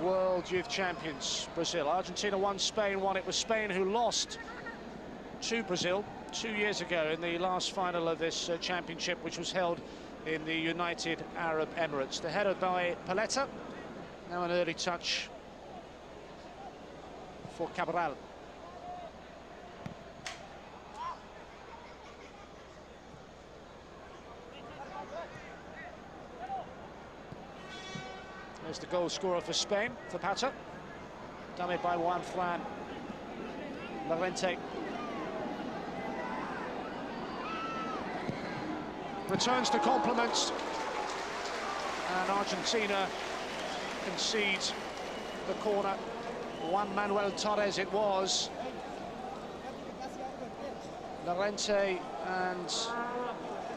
World Youth Champions, Brazil. Argentina won, Spain won. It was Spain who lost to Brazil 2 years ago in the last final of this championship, which was held in the United Arab Emirates. The header by Paletta. Now an early touch for Cabral. There's the goal scorer for Spain, Zapata. Done it by Juan Fran. Llorente. Returns the compliments. And Argentina concedes the corner. Juan Manuel Torres it was. Llorente and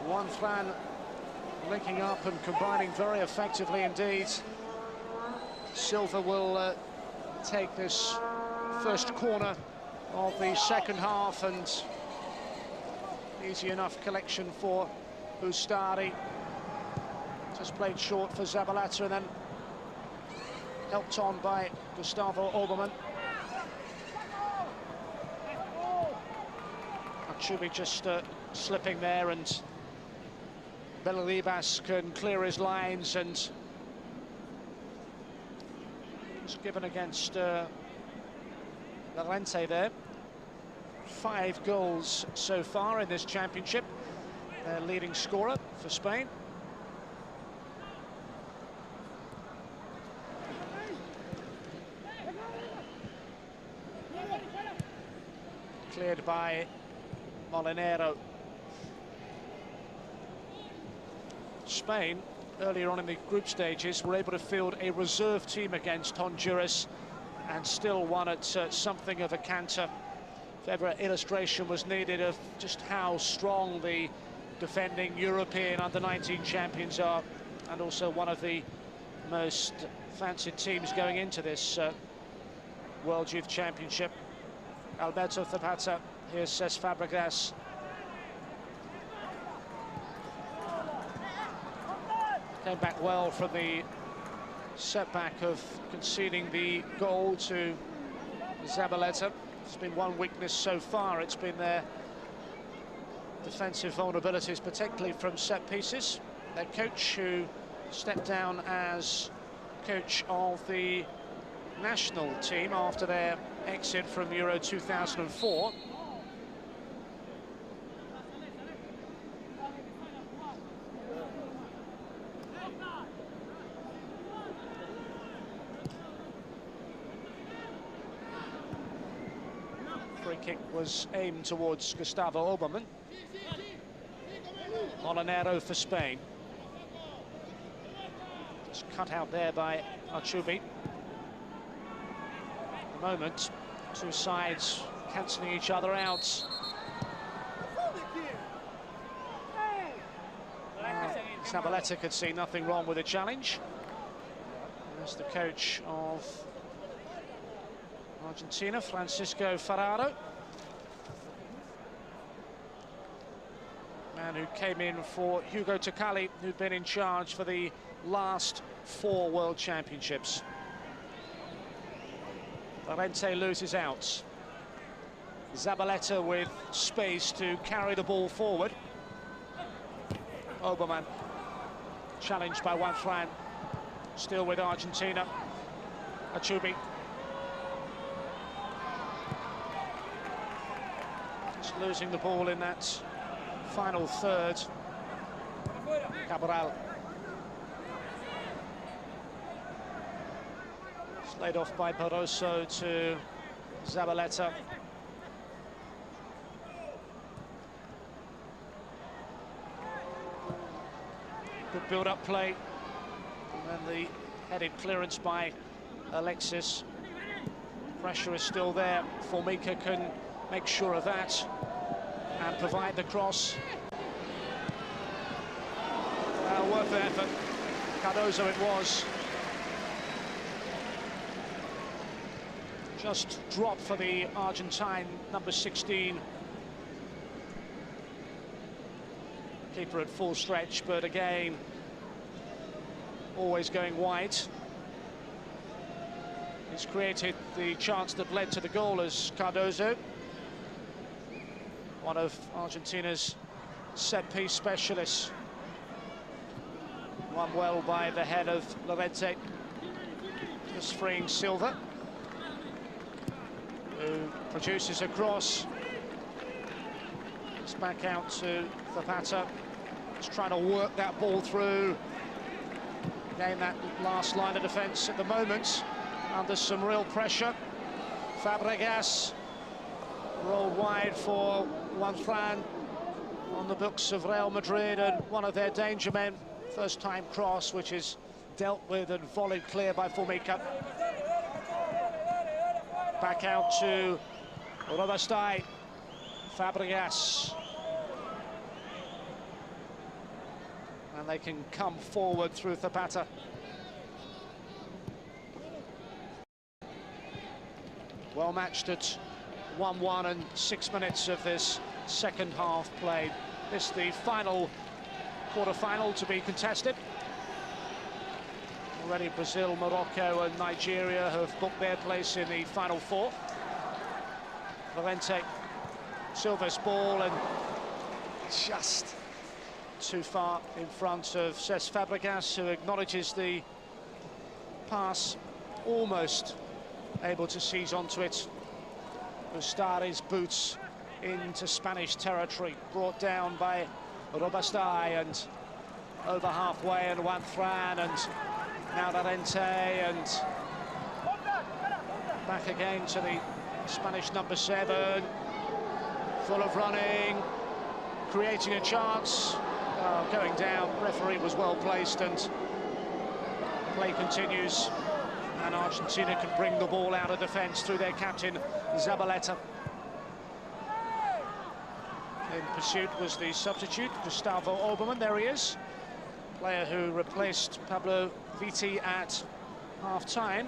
Juan Fran linking up and combining very effectively indeed. Silva will take this first corner of the second half, and easy enough collection for Ustari. Just played short for Zabaleta and then helped on by Gustavo Oberman. Achubi just slipping there, and Belaribas can clear his lines, and given against Llorente there. 5 goals so far in this championship. Their leading scorer for Spain. Cleared by Molinero. Spain, earlier on in the group stages, were able to field a reserve team against Honduras and still won at something of a canter. If ever illustration was needed of just how strong the defending European under-19 champions are, and also one of the most fancied teams going into this World Youth Championship. Alberto Zapata. Here's Cesc Fabregas. Came back well from the setback of conceding the goal to Zabaleta. There's been one weakness so far. It's been their defensive vulnerabilities, particularly from set pieces. Their coach, who stepped down as coach of the national team after their exit from Euro 2004. Free kick was aimed towards Gustavo Obermann. Molinero for Spain. It's cut out there by Achubi. At the moment, two sides cancelling each other out. Zabaleta could see nothing wrong with the challenge. There's the coach of Argentina, Francisco Ferraro. Man who came in for Hugo Tocali, who'd been in charge for the last 4 World Championships. Llorente loses out. Zabaleta with space to carry the ball forward. Obermann challenged by Juan Fran, still with Argentina. Achubi. Just losing the ball in that final third. Cabral. Laid off by Barroso to Zabaleta. Good build-up play. And then the headed clearance by Alexis. Pressure is still there. Formica can make sure of that and provide the cross. Worth the effort. Cardozo it was. Just dropped for the Argentine number 16. Keeper at full stretch, but again, always going wide. He's created the chance that led to the goal as Cardozo, one of Argentina's set-piece specialists. Won well by the head of Llorente, just freeing Silva, who produces a cross. It's back out to Zapata. He's trying to work that ball through. Again, that last line of defence at the moment under some real pressure. Fabregas rolled wide for Juan Fran, on the books of Real Madrid and one of their danger men. First time cross, which is dealt with and volleyed clear by Formica. Back out to Robastai. Fabregas. And they can come forward through Zapata. Well matched at 1-1 and 6 minutes of this second half played. This is the final quarter-final to be contested. Already Brazil, Morocco and Nigeria have booked their place in the final 4. Llorente, Silva's ball, and just too far in front of Cesc Fabregas, who acknowledges the pass, almost able to seize onto it. Ustari's boots into Spanish territory, brought down by Robastai, and over halfway and Juan Fran, and now Llorente, and back again to the Spanish number 7, full of running, creating a chance, going down. Referee was well placed, and play continues, and Argentina can bring the ball out of defence through their captain Zabaleta. In pursuit was the substitute, Gustavo Obermann. There he is, player who replaced Pablo Viti at half-time.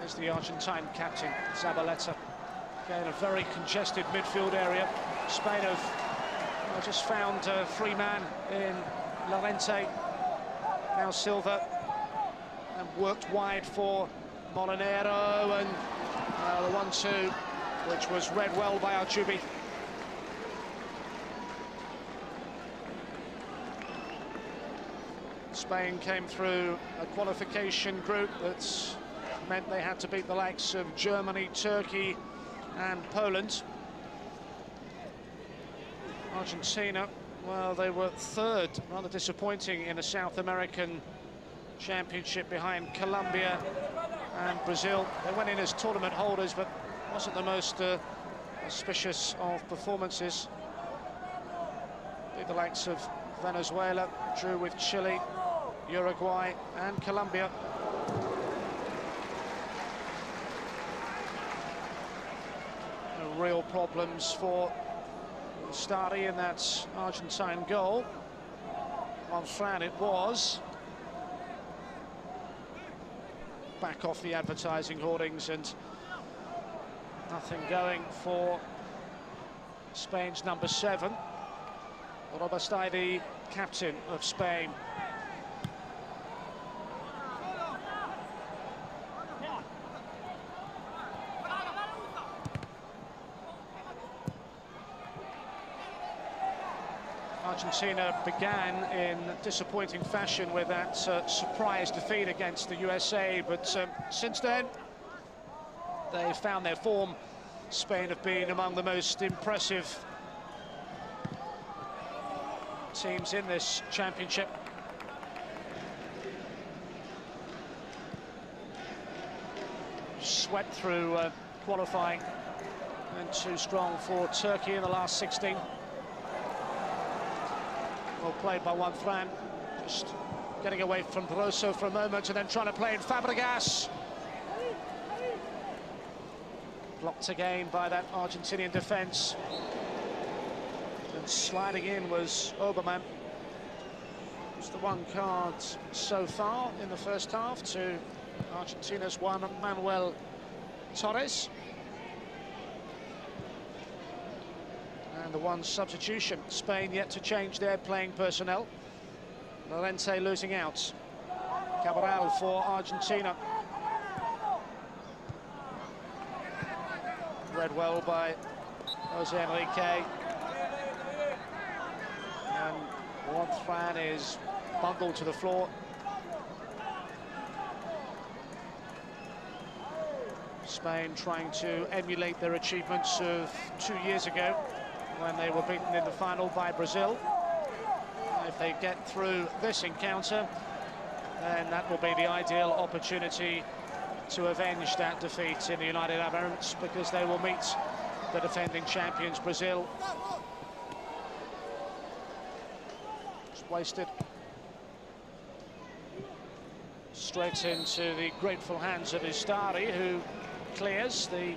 is the Argentine captain, Zabaleta. Again, a very congested midfield area. Spain have just found a free man in Llorente. Now Silva, and worked wide for Molinero, and the 1-2, which was read well by Archubi. Spain came through a qualification group that's meant they had to beat the likes of Germany, Turkey and Poland. Argentina, well, they were third, rather disappointing in a South American championship behind Colombia and Brazil. They went in as tournament holders, but wasn't the most auspicious of performances. Beat the likes of Venezuela, drew with Chile, Uruguay and Colombia. Real problems for Starry in that Argentine goal. On Fran it was. Back off the advertising hoardings, and nothing going for Spain's number 7. Robastay, the captain of Spain. Argentina began in disappointing fashion with that surprise defeat against the USA, but since then they've found their form. Spain have been among the most impressive teams in this championship. Swept through qualifying, and too strong for Turkey in the last 16. Well played by Juan Fran, just getting away from Barroso for a moment and then trying to play in Fabregas. Blocked again by that Argentinian defence. And sliding in was Oberman. It's the 1 card so far in the first half to Argentina's Juan Manuel Torres. And the 1 substitution. Spain yet to change their playing personnel. Llorente losing out. Cabral for Argentina. Read well by Jose Enrique. And Juan Fran is bundled to the floor. Spain trying to emulate their achievements of 2 years ago, when they were beaten in the final by Brazil. If they get through this encounter, then that will be the ideal opportunity to avenge that defeat in the United Arab Emirates, because they will meet the defending champions, Brazil. It's wasted. Straight into the grateful hands of Ustari, who clears. The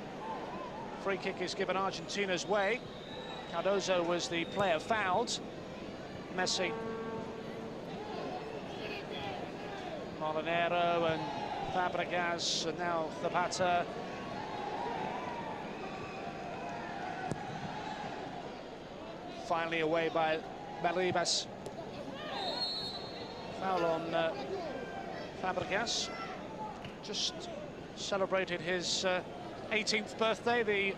free kick is given Argentina's way. Cardozo was the player fouled. Messi. Molinero and Fabregas, and now Zapata. Finally away by Malibas. Foul on Fabregas. Just celebrated his 18th birthday, the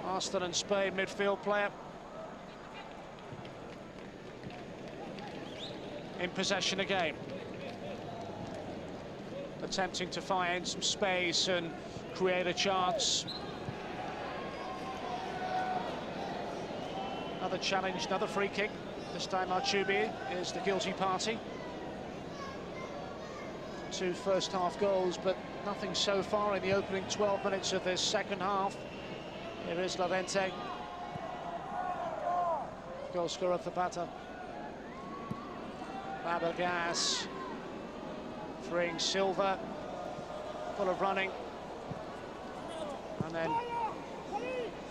Arsenal and Spain midfield player. In possession again. Attempting to find some space and create a chance. Another challenge, another free kick. This time Archubi is the guilty party. 2 first-half goals, but nothing so far in the opening 12 minutes of this second half. Here is Llorente. Goal scorer Zapata. Fabregas freeing Silva, full of running, and then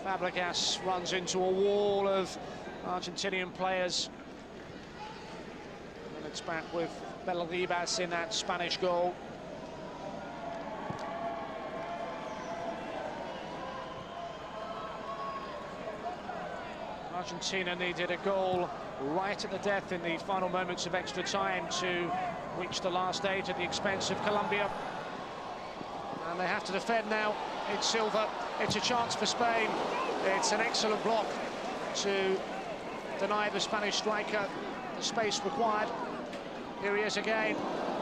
Fabregas runs into a wall of Argentinian players, and it's back with Belribas in that Spanish goal. Argentina needed a goal right at the death in the final moments of extra time to reach the last eight at the expense of Colombia. And they have to defend now. It's Silva. It's a chance for Spain. It's an excellent block to deny the Spanish striker the space required. Here he is again.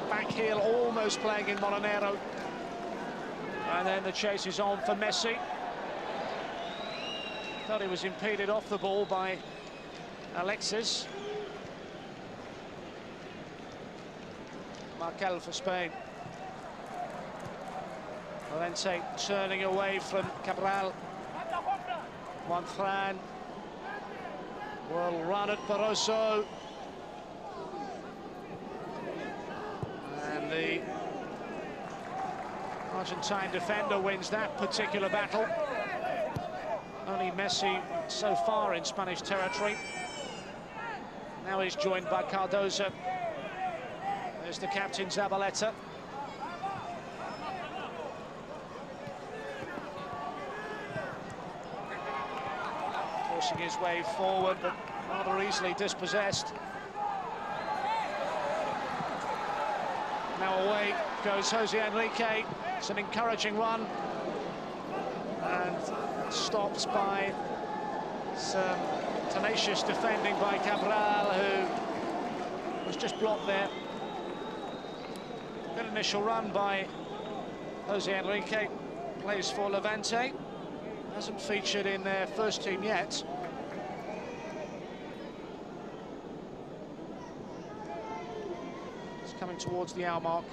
Back heel, almost playing in Molinero. And then the chase is on for Messi. Thought he was impeded off the ball by Alexis. Markel for Spain. Valente turning away from Cabral. Monfran will run at Barroso. And the Argentine defender wins that particular battle. Only Messi so far in Spanish territory. Now he's joined by Cardozo. There's the captain, Zabaleta. Forcing his way forward, but rather easily dispossessed. Now away goes Jose Enrique. It's an encouraging run. And stopped by some tenacious defending by Cabral, who was just blocked there. Good initial run by Jose Enrique. Plays for Levante. Hasn't featured in their first team yet. It's coming towards the hour mark,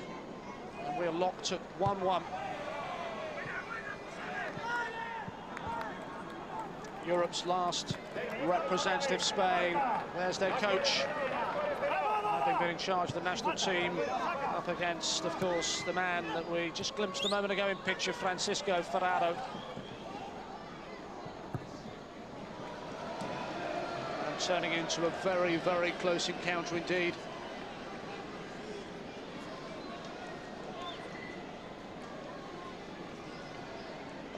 and we're locked at 1-1. Europe's last representative, Spain. There's their coach, having been in charge of the national team, up against, of course, the man that we just glimpsed a moment ago in picture, Francisco Ferraro. And turning into a very, very close encounter indeed.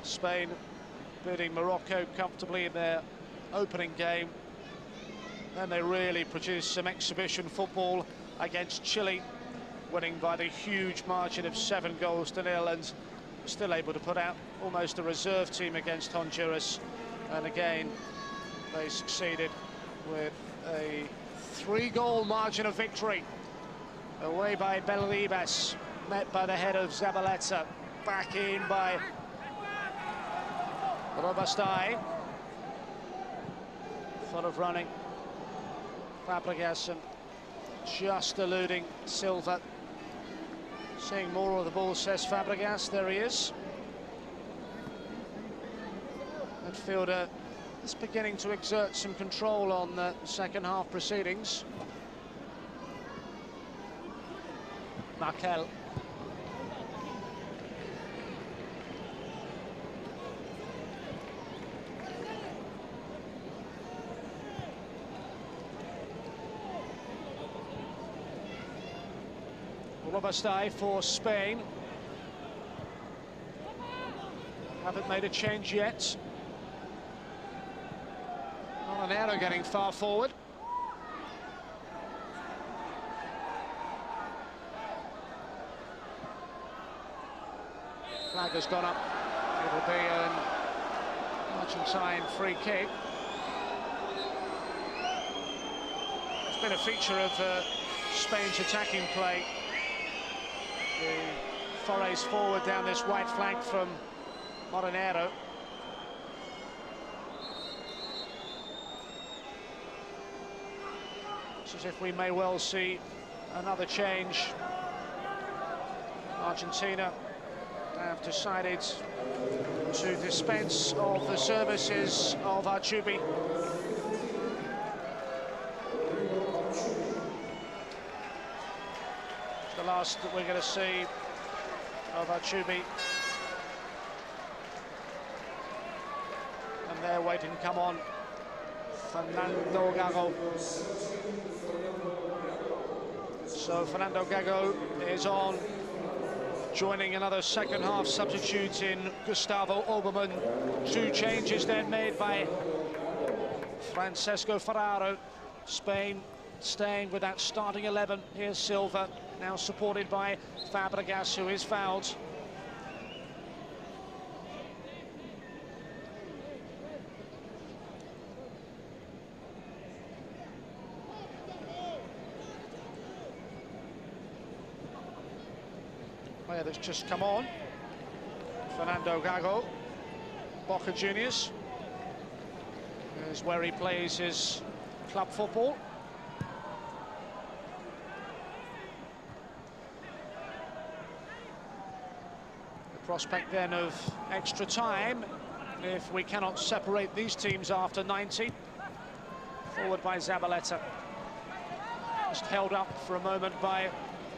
Spain beating Morocco comfortably in their opening game. Then they really produced some exhibition football against Chile, winning by the huge margin of 7-0 and still able to put out almost a reserve team against Honduras. And again, they succeeded with a 3-goal margin of victory. Away by Belribas, met by the head of Zabaleta, back in by Robastai. Full of running. Fabregas and just eluding Silva. Seeing more of the ball, says Fabregas. There he is. Midfielder is beginning to exert some control on the second half proceedings. Markel. Robastai for Spain. Haven't made a change yet. Molinero getting far forward. Flag has gone up. It'll be an Argentine free kick. It's been a feature of Spain's attacking play. The forays forward down this right flank from Molinero. It's as if we may well see another change. Argentina have decided to dispense of the services of Archubi. The last that we're going to see of Archubi. And they're waiting to come on. Fernando Gago. So Fernando Gago is on, joining another second half substitute in Gustavo Oberman. Two changes then made by Francesco Ferraro. Spain staying with that starting 11. Here's Silva, now supported by Fabregas, who is fouled. Player that's just come on, Fernando Gago, Boca Juniors, is where he plays his club football. The prospect then of extra time if we cannot separate these teams after 90. Forward by Zabaleta. Just held up for a moment by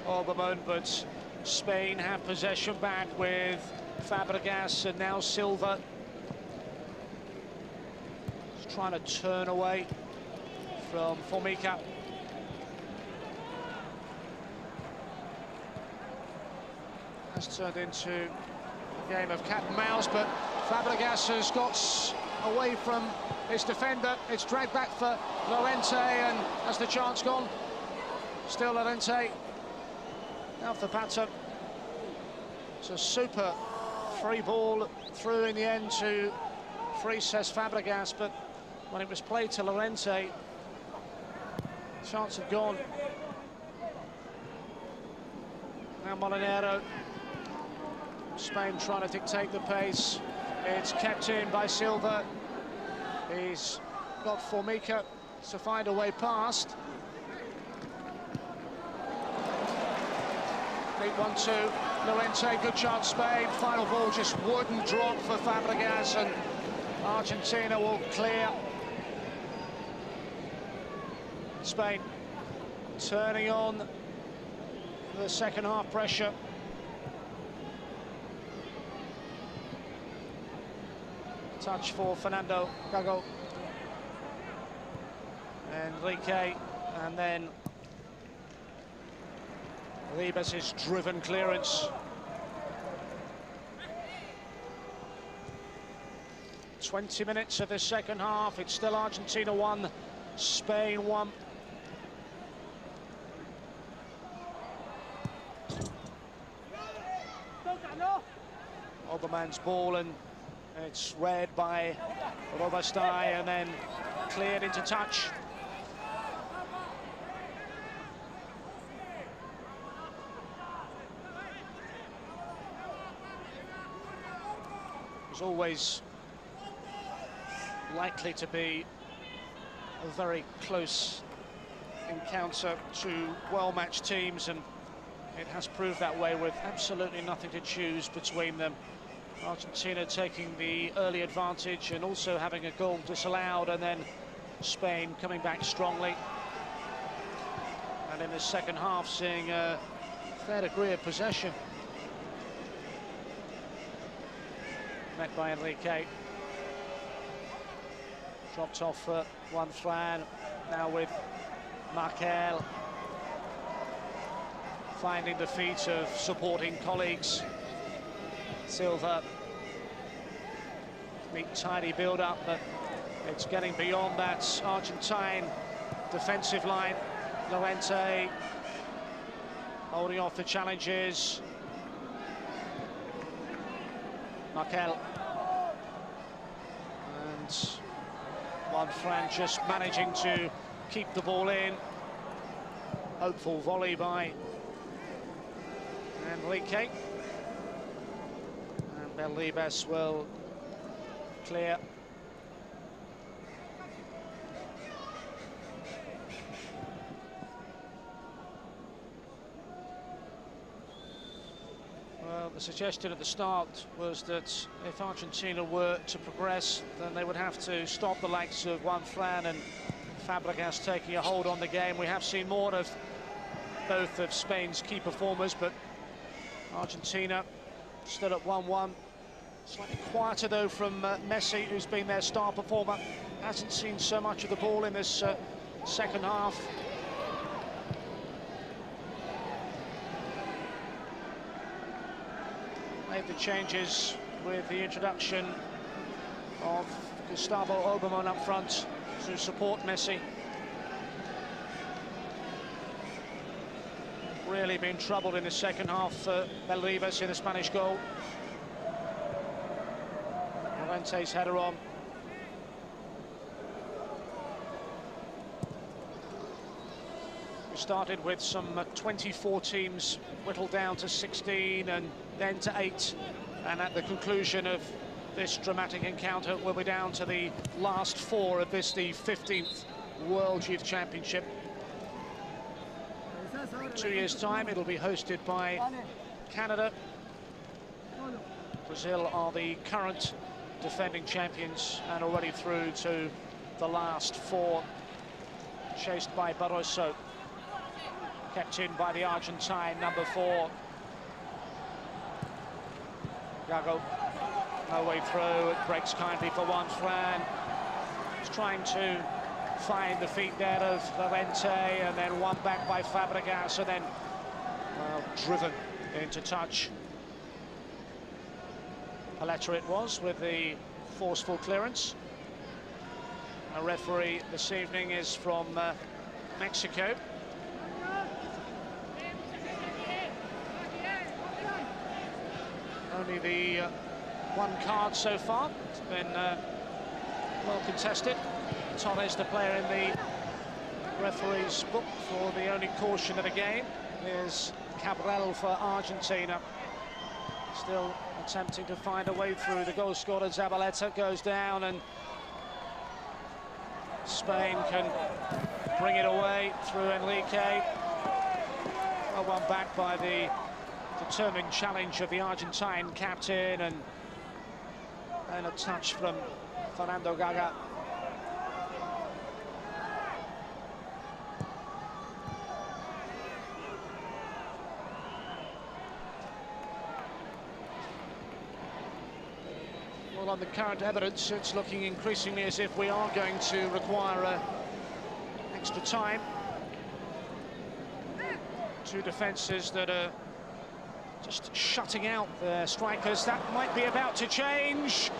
Obermann, but Spain have possession back with Fabregas and now Silva. Just trying to turn away from Formica. Has turned into a game of cat and mouse, but Fabregas has got away from his defender. It's dragged back for Llorente, and has the chance gone? Still Llorente. Now for Pato. It's a super free ball through in the end to Frises Fabregas, but when it was played to Llorente, chance had gone. Now Molinero. Spain trying to dictate the pace. It's kept in by Silva. He's got Formica to find a way past. 8-1-2, Llorente, good chance Spain. Final ball just wouldn't drop for Fabregas, and Argentina will clear. Spain turning on the second half pressure. Touch for Fernando Gago. Enrique, and then Ribas' driven clearance. 20 minutes of the second half. It's still Argentina 1, Spain 1. Obermann's ball, and it's read by Robastai and then cleared into touch. It was always likely to be a very close encounter, two well-matched teams, and it has proved that way with absolutely nothing to choose between them. Argentina taking the early advantage and also having a goal disallowed, and then Spain coming back strongly. And in the second half, seeing a fair degree of possession. Met by Enrique. Dropped off for Juan Fran, now with Markel. Finding the feet of supporting colleagues. Silva. Neat, tidy build-up, but it's getting beyond that Argentine defensive line. Llorente holding off the challenges. Markel. And Juan Fran just managing to keep the ball in. Hopeful volley by Enrique. And Belibas will clear. Well, the suggestion at the start was that if Argentina were to progress, then they would have to stop the likes of Juan Fran and Fabregas taking a hold on the game. We have seen more of both of Spain's key performers, but Argentina still at 1-1. Slightly quieter though from Messi, who's been their star performer. Hasn't seen so much of the ball in this second half. Made the changes with the introduction of Gustavo Obermann up front. to support Messi. Really been troubled in the second half for Valdivas in the Spanish goal. Llorente's header on. We started with some 24 teams whittled down to 16 and then to 8. And at the conclusion of this dramatic encounter, we'll be down to the last 4 of this, the 15th World Youth Championship. In 2 years' time, it'll be hosted by Canada. Brazil are the current defending champions and already through to the last 4, chased by Barroso. Kept in by the Argentine, number 4. Gago, no way through, it breaks kindly for Juan Fran. He's trying to find the feet there of Llorente, and then one back by Fabregas, and then driven into touch. Paletta it was with the forceful clearance. A referee this evening is from Mexico. Only the 1 card so far. It's been well contested. Torres, the player in the referee's book for the only caution of the game, is Cabral for Argentina. Still attempting to find a way through. The goal scorer, Zabaleta, goes down, and Spain can bring it away through Enrique. Well, one back by the determined challenge of the Argentine captain, and a touch from Fernando Gaga. Well, on the current evidence, it's looking increasingly as if we are going to require extra time. 2 defences that are just shutting out their strikers. That might be about to change.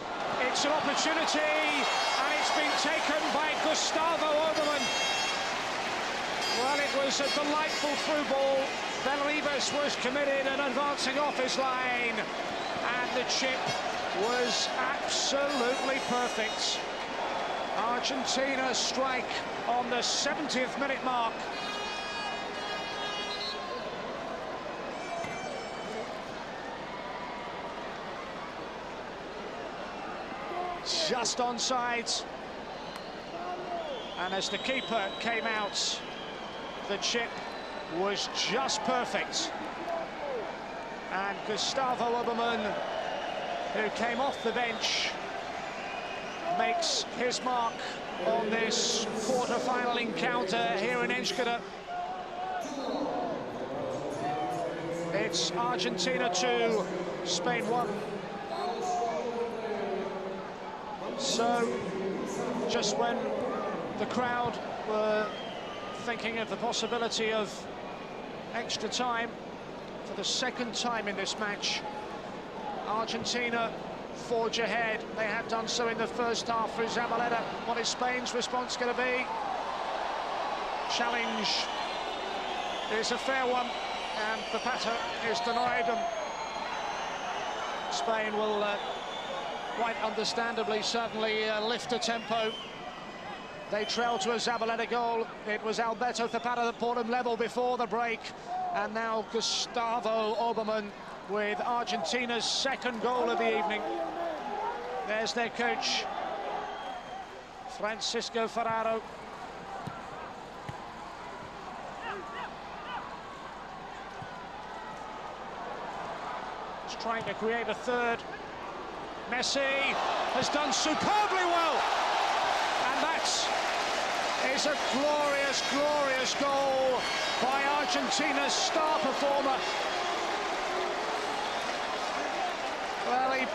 It's an opportunity, and it's been taken by Gustavo Obermann. Well, it was a delightful through ball. Valdivas was committed and advancing off his line, and the chip was absolutely perfect. Argentina strike on the 70th minute mark. Just onside, and as the keeper came out, the chip was just perfect. And Gustavo Obermann, who came off the bench, makes his mark on this quarter-final encounter here in Enschede. It's Argentina 2, Spain 1. So, just when the crowd were thinking of the possibility of extra time, for the 2nd time in this match, Argentina forge ahead. They had done so in the first half through Zabaleta. What is Spain's response going to be? Challenge is a fair one, and Zapata is denied. And Spain will quite understandably certainly lift a tempo. They trail to a Zabaleta goal. It was Alberto Zapata that brought them level before the break, and now Gustavo Obermann with Argentina's 2nd goal of the evening. There's their coach, Francisco Ferraro. He's trying to create a 3rd. Messi has done superbly well, and that is a glorious, glorious goal by Argentina's star performer. Well, he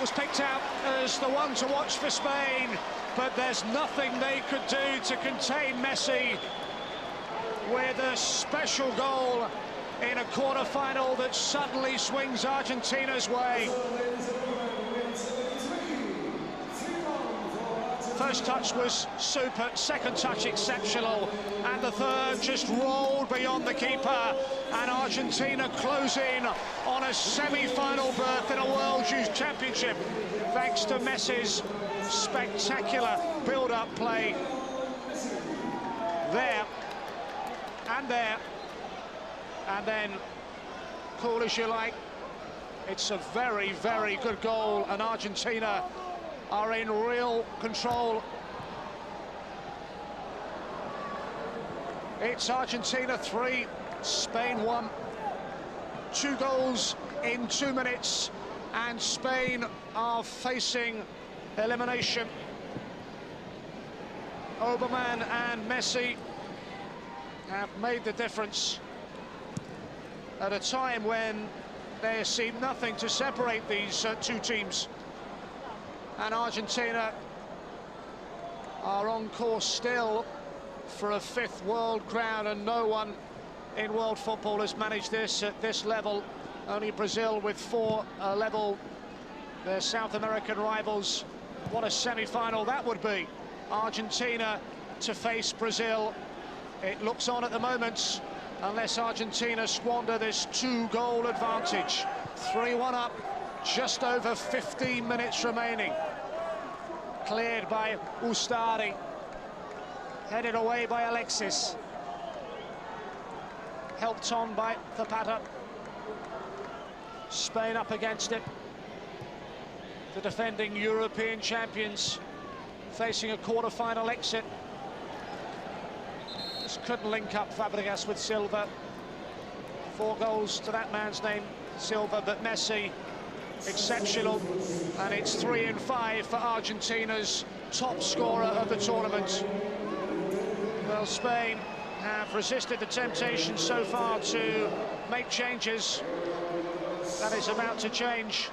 was picked out as the one to watch for Spain, but there's nothing they could do to contain Messi with a special goal in a quarter-final that suddenly swings Argentina's way. First touch was super, second touch exceptional, and the third just rolled beyond the keeper, and Argentina close in on a semi-final berth in a World Youth Championship thanks to Messi's spectacular build-up play there and there, and then, cool as you like, it's a very, very good goal, and Argentina are in real control. It's Argentina 3, Spain 1. 2 goals in 2 minutes, and Spain are facing elimination. Oberman and Messi have made the difference at a time when there seemed nothing to separate these two teams. And Argentina are on course still for a 5th world crown, and no one in world football has managed this at this level. Only Brazil with 4 level their South American rivals. What a semi-final that would be. Argentina to face Brazil. It looks on at the moment, unless Argentina squander this 2-goal advantage. 3-1 up, just over 15 minutes remaining. Cleared by Ustari. Headed away by Alexis. Helped on by Zapata. Spain up against it. The defending European champions facing a quarter-final exit. Just couldn't link up Fabregas with Silva. 4 goals to that man's name, Silva, but Messi exceptional, and it's 3 and 5 for Argentina's top scorer of the tournament. Well, Spain have resisted the temptation so far to make changes. That is about to change.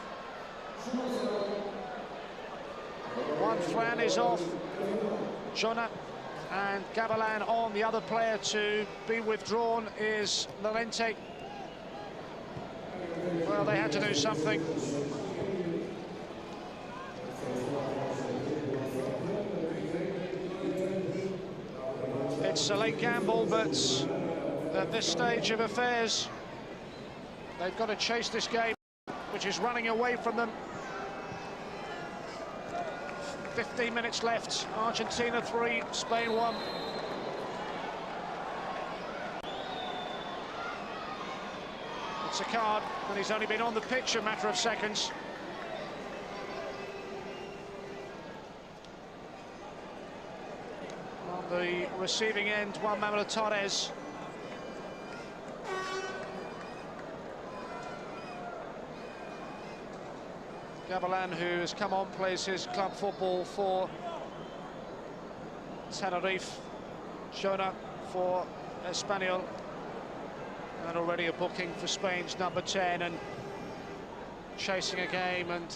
One Fran is off, Jonah and Gavilan on. The other player to be withdrawn is Llorente. Well, they had to do something. It's a late gamble, but at this stage of affairs, they've got to chase this game, which is running away from them. 15 minutes left. Argentina 3, Spain 1. It's a card, and he's only been on the pitch a matter of seconds. On the receiving end, Juan Manuel Torres. Gavilan, who has come on, plays his club football for Tenerife. Jonah for Espanyol. And already a booking for Spain's number 10, and chasing a game, and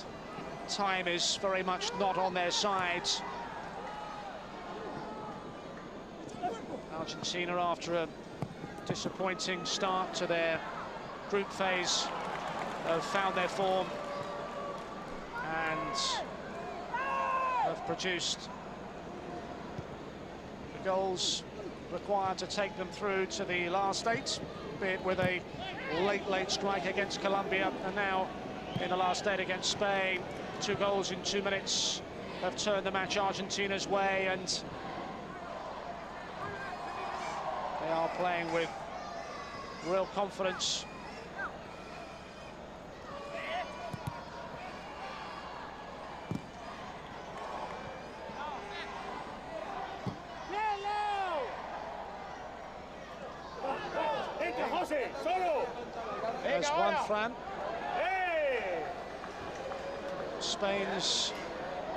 time is very much not on their side. Argentina, after a disappointing start to their group phase, have found their form and have produced the goals required to take them through to the last 8, be it with a late strike against Colombia, and now in the last 8 against Spain. 2 goals in 2 minutes have turned the match Argentina's way, and they are playing with real confidence. There's one Fran. Spain's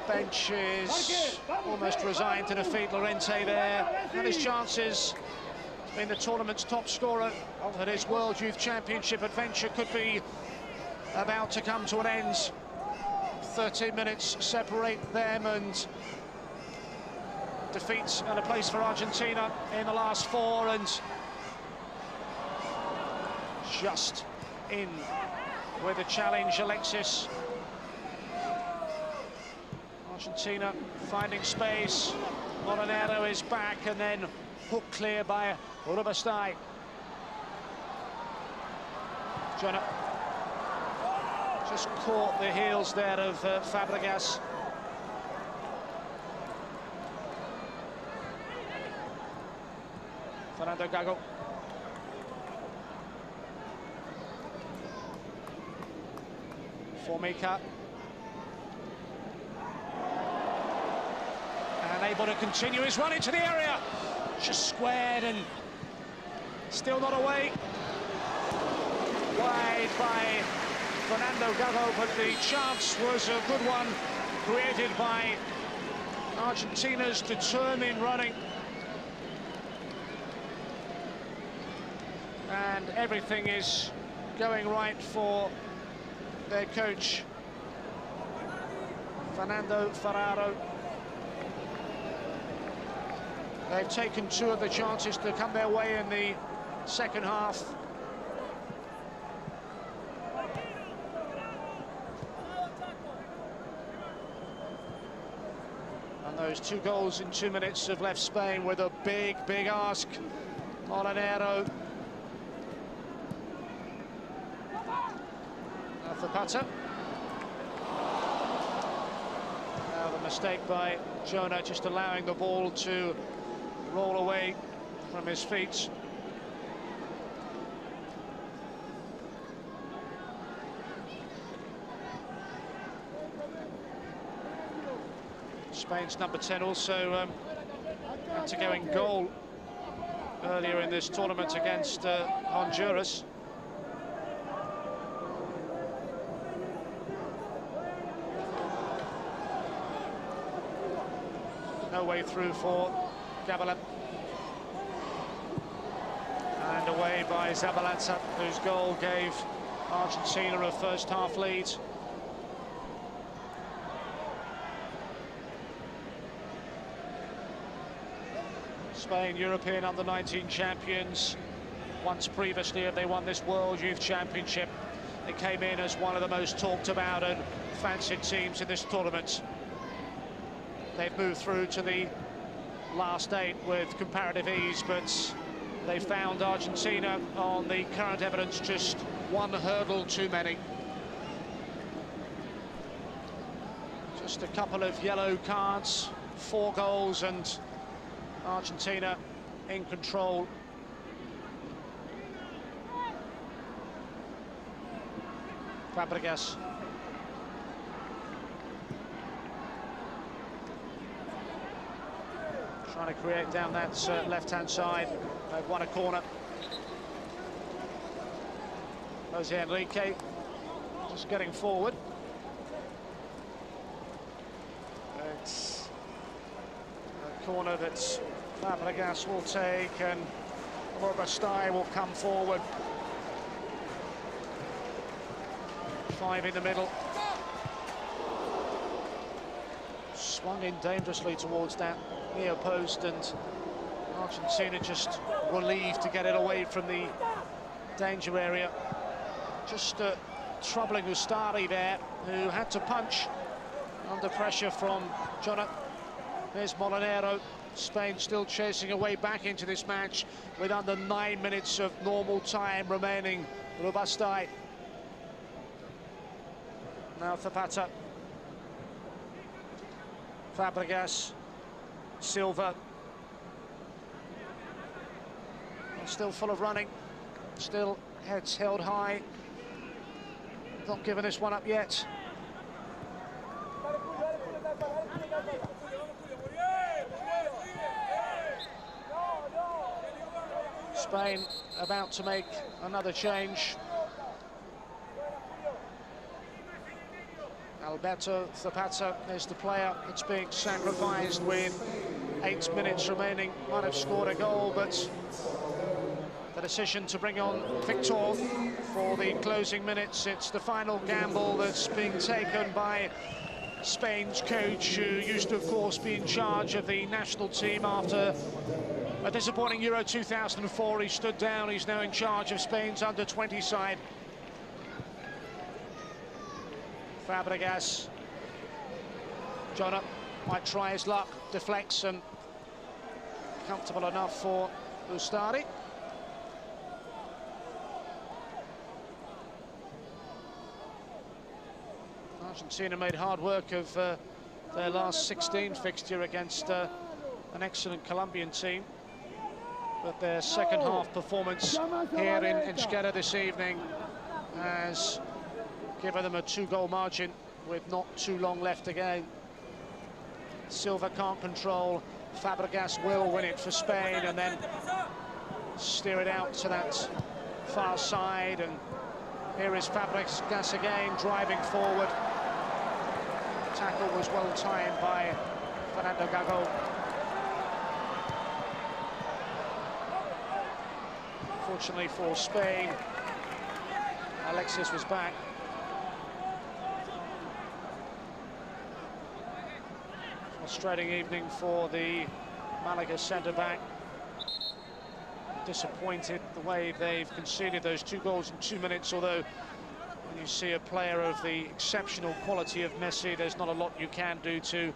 bench is almost resigned to defeat Llorente there, and his chances being the tournament's top scorer of his World Youth Championship adventure could be about to come to an end. 13 minutes separate them, and defeats and a place for Argentina in the last 4, and just in with a challenge, Alexis. Argentina finding space. Molinero is back and then hook clear by Urubastai. Jonah just caught the heels there of Fabregas. Fernando Gago. Formica. And able to continue his run into the area. Just squared and still not away. Wide by Fernando Gago, but the chance was a good one, created by Argentina's determined running. And everything is going right for their coach, Fernando Ferraro. They've taken two of the chances to come their way in the second half. And those 2 goals in 2 minutes have left Spain with a big, big ask. Molinero. Zapata. Now the mistake by Jonah, just allowing the ball to roll away from his feet. Spain's number 10 also had to go in goal earlier in this tournament against Honduras. No way through for Gavilan. And away by Zabaleta, whose goal gave Argentina a first half lead. Spain, European under-19 champions. Once previously they won this World Youth Championship. They came in as one of the most talked about and fancied teams in this tournament. They've moved through to the last 8 with comparative ease, but they found Argentina on the current evidence just one hurdle too many. Just a couple of yellow cards, 4 goals, and Argentina in control. Fabregas. Trying to create down that left-hand side. They've won a corner. Jose Enrique just getting forward. It's a corner that Fabregas will take, and Urubastai will come forward. 5 in the middle. Swung in dangerously towards that near post, and Argentina just relieved to get it away from the danger area. Just troubling Ustari there, who had to punch under pressure from Jonah. There's Molinero. Spain still chasing a way back into this match with under 9 minutes of normal time remaining. Urubastai. Now Zapata. Fabregas. Silva. Still full of running. Still heads held high. Not giving this one up yet. Spain about to make another change. Alberto Zapata is the player that's being sacrificed with 8 minutes remaining. Might have scored a goal, but the decision to bring on Victor for the closing minutes, it's the final gamble that's being taken by Spain's coach, who used to, of course, be in charge of the national team after a disappointing Euro 2004. He stood down. He's now in charge of Spain's under-20 side. Fabregas. Jonah might try his luck, deflects, and comfortable enough for Ustari. Argentina made hard work of their last 16 fixture against an excellent Colombian team. But their second half performance here in Enschede this evening has given them a 2-goal margin with not too long left again. Silva can't control. Fabregas will win it for Spain and then steer it out to that far side. And here is Fabregas again, driving forward. Tackle was well timed by Fernando Gago. Fortunately for Spain, Alexis was back. Frustrating evening for the Malaga centre-back. Disappointed the way they've conceded those 2 goals in 2 minutes, although when you see a player of the exceptional quality of Messi, there's not a lot you can do to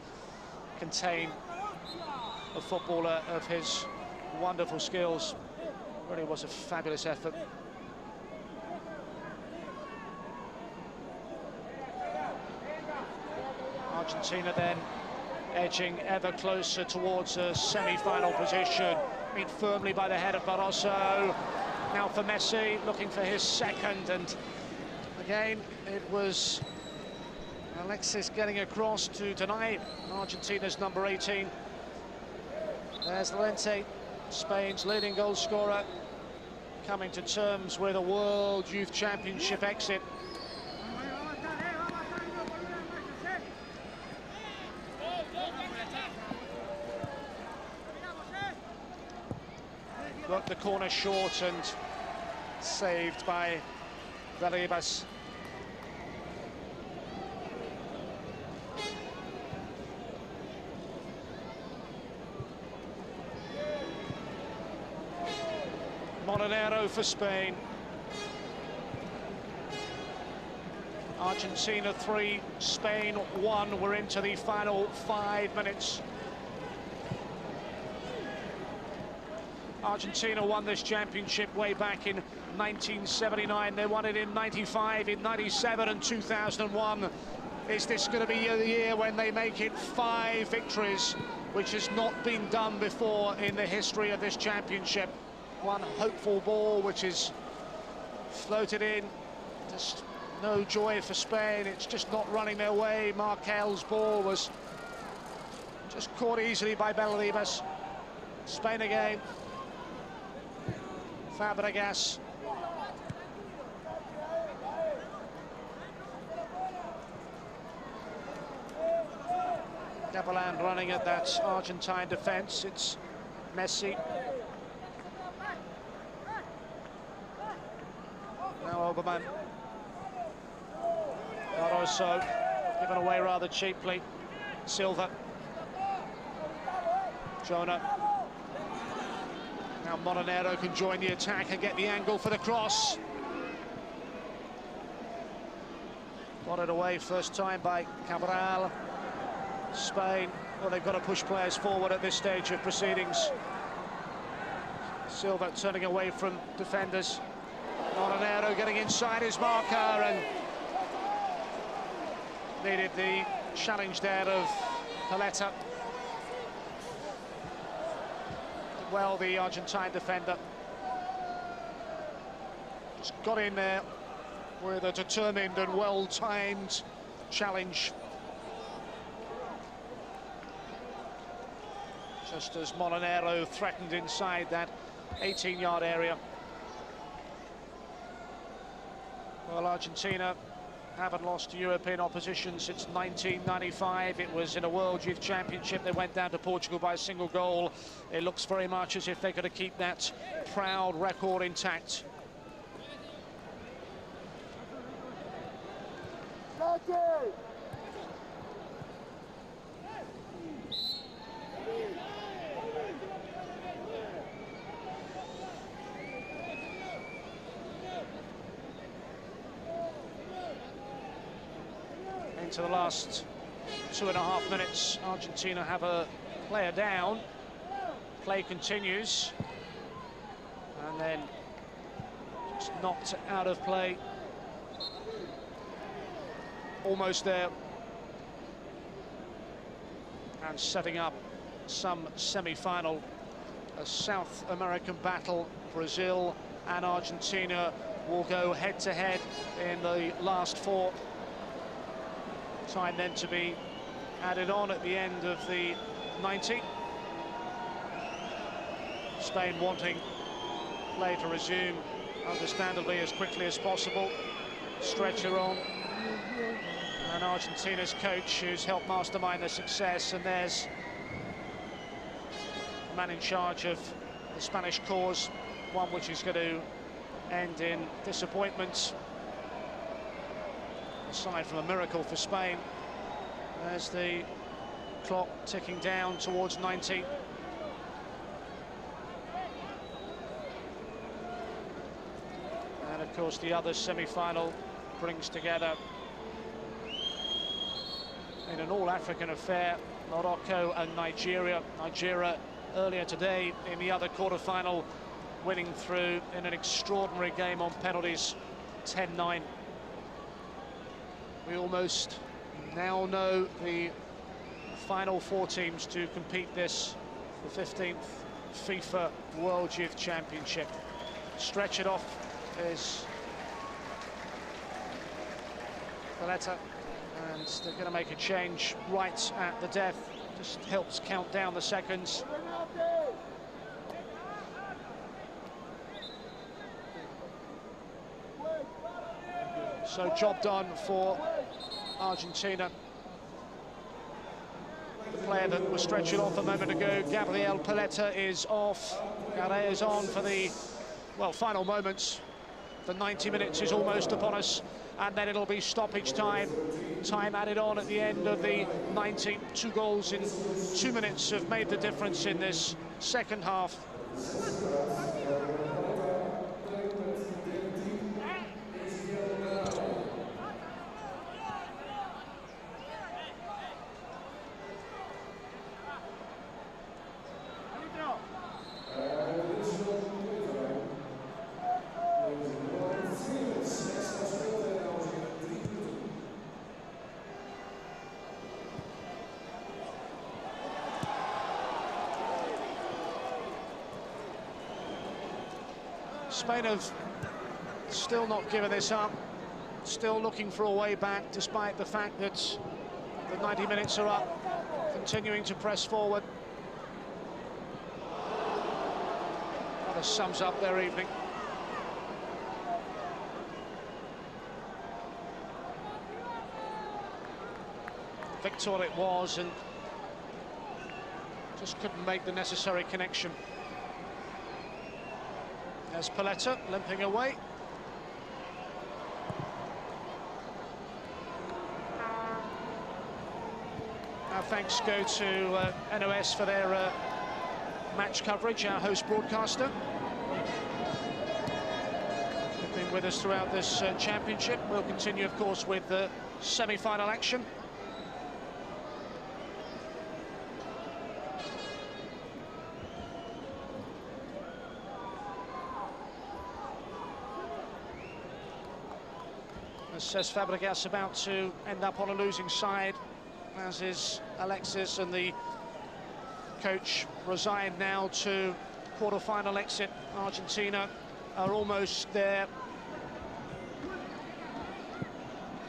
contain a footballer of his wonderful skills. Really was a fabulous effort. Argentina then edging ever closer towards a semi-final position. Beat firmly by the head of Barroso. Now for Messi, looking for his second, and again it was Alexis getting across to deny Argentina's number 18. There's Llorente, Spain's leading goal scorer, coming to terms with a World Youth Championship exit. Worked the corner short and saved by Valdivas. Montenegro for Spain. Argentina 3, Spain 1. We're into the final 5 minutes. Argentina won this championship way back in 1979. They won it in 95, in 97 and 2001. Is this going to be the year when they make it 5 victories, which has not been done before in the history of this championship? One hopeful ball which is floated in. Just no joy for Spain. It's just not running their way. Markel's ball was just caught easily by Valdivas. Spain again. Fabregas. Gavilan running at that Argentine defence. It's Messi. Now Oberman. Barroso given away rather cheaply. Silva. Jonah. Now Montenegro can join the attack and get the angle for the cross. Got it away first time by Cabral. Spain, well, they've got to push players forward at this stage of proceedings. Silva turning away from defenders. Montenegro getting inside his marker and needed the challenge there of Paletta. Well, the Argentine defender just got in there with a determined and well-timed challenge. Just as Montenegro threatened inside that 18-yard area. Well, Argentina haven't lost to European opposition since 1995. It was in a World Youth Championship. They went down to Portugal by a single goal. It looks very much as if they're going to keep that proud record intact. Into the last 2.5 minutes. Argentina have a player down. Play continues. And then just knocked out of play. Almost there. And setting up some semi-final. A South American battle. Brazil and Argentina will go head-to-head in the last 4. Time then to be added on at the end of the 90. Spain wanting play to resume, understandably, as quickly as possible. Stretcher on. And Argentina's coach, who's helped mastermind their success, and there's the man in charge of the Spanish cause, one which is going to end in disappointment. Aside from a miracle for Spain, there's the clock ticking down towards 90. And of course the other semi-final brings together, in an all-African affair, Morocco and Nigeria. Nigeria earlier today in the other quarter-final, winning through in an extraordinary game on penalties, 10-9. We almost now know the final 4 teams to compete this, the 15th FIFA World Youth Championship. Stretch it off is Valletta, and they're going to make a change right at the death. Just helps count down the seconds. So job done for Argentina. The player that was stretching off a moment ago, Gabriel Paletta, is off. Garre is on for the, well, final moments. The 90 minutes is almost upon us, and then it'll be stoppage time. Time added on at the end of the 90. 2 goals in 2 minutes have made the difference in this second half. Spain have still not given this up, still looking for a way back, despite the fact that the 90 minutes are up, continuing to press forward. That sums up their evening. Victor it was, and just couldn't make the necessary connection. There's Paletta limping away. Our thanks go to NOS for their match coverage, our host broadcaster. They've been with us throughout this championship. We'll continue, of course, with the semi-final action. Says Fabregas about to end up on a losing side, as is Alexis, and the coach resigned now to quarter-final exit. Argentina are almost there.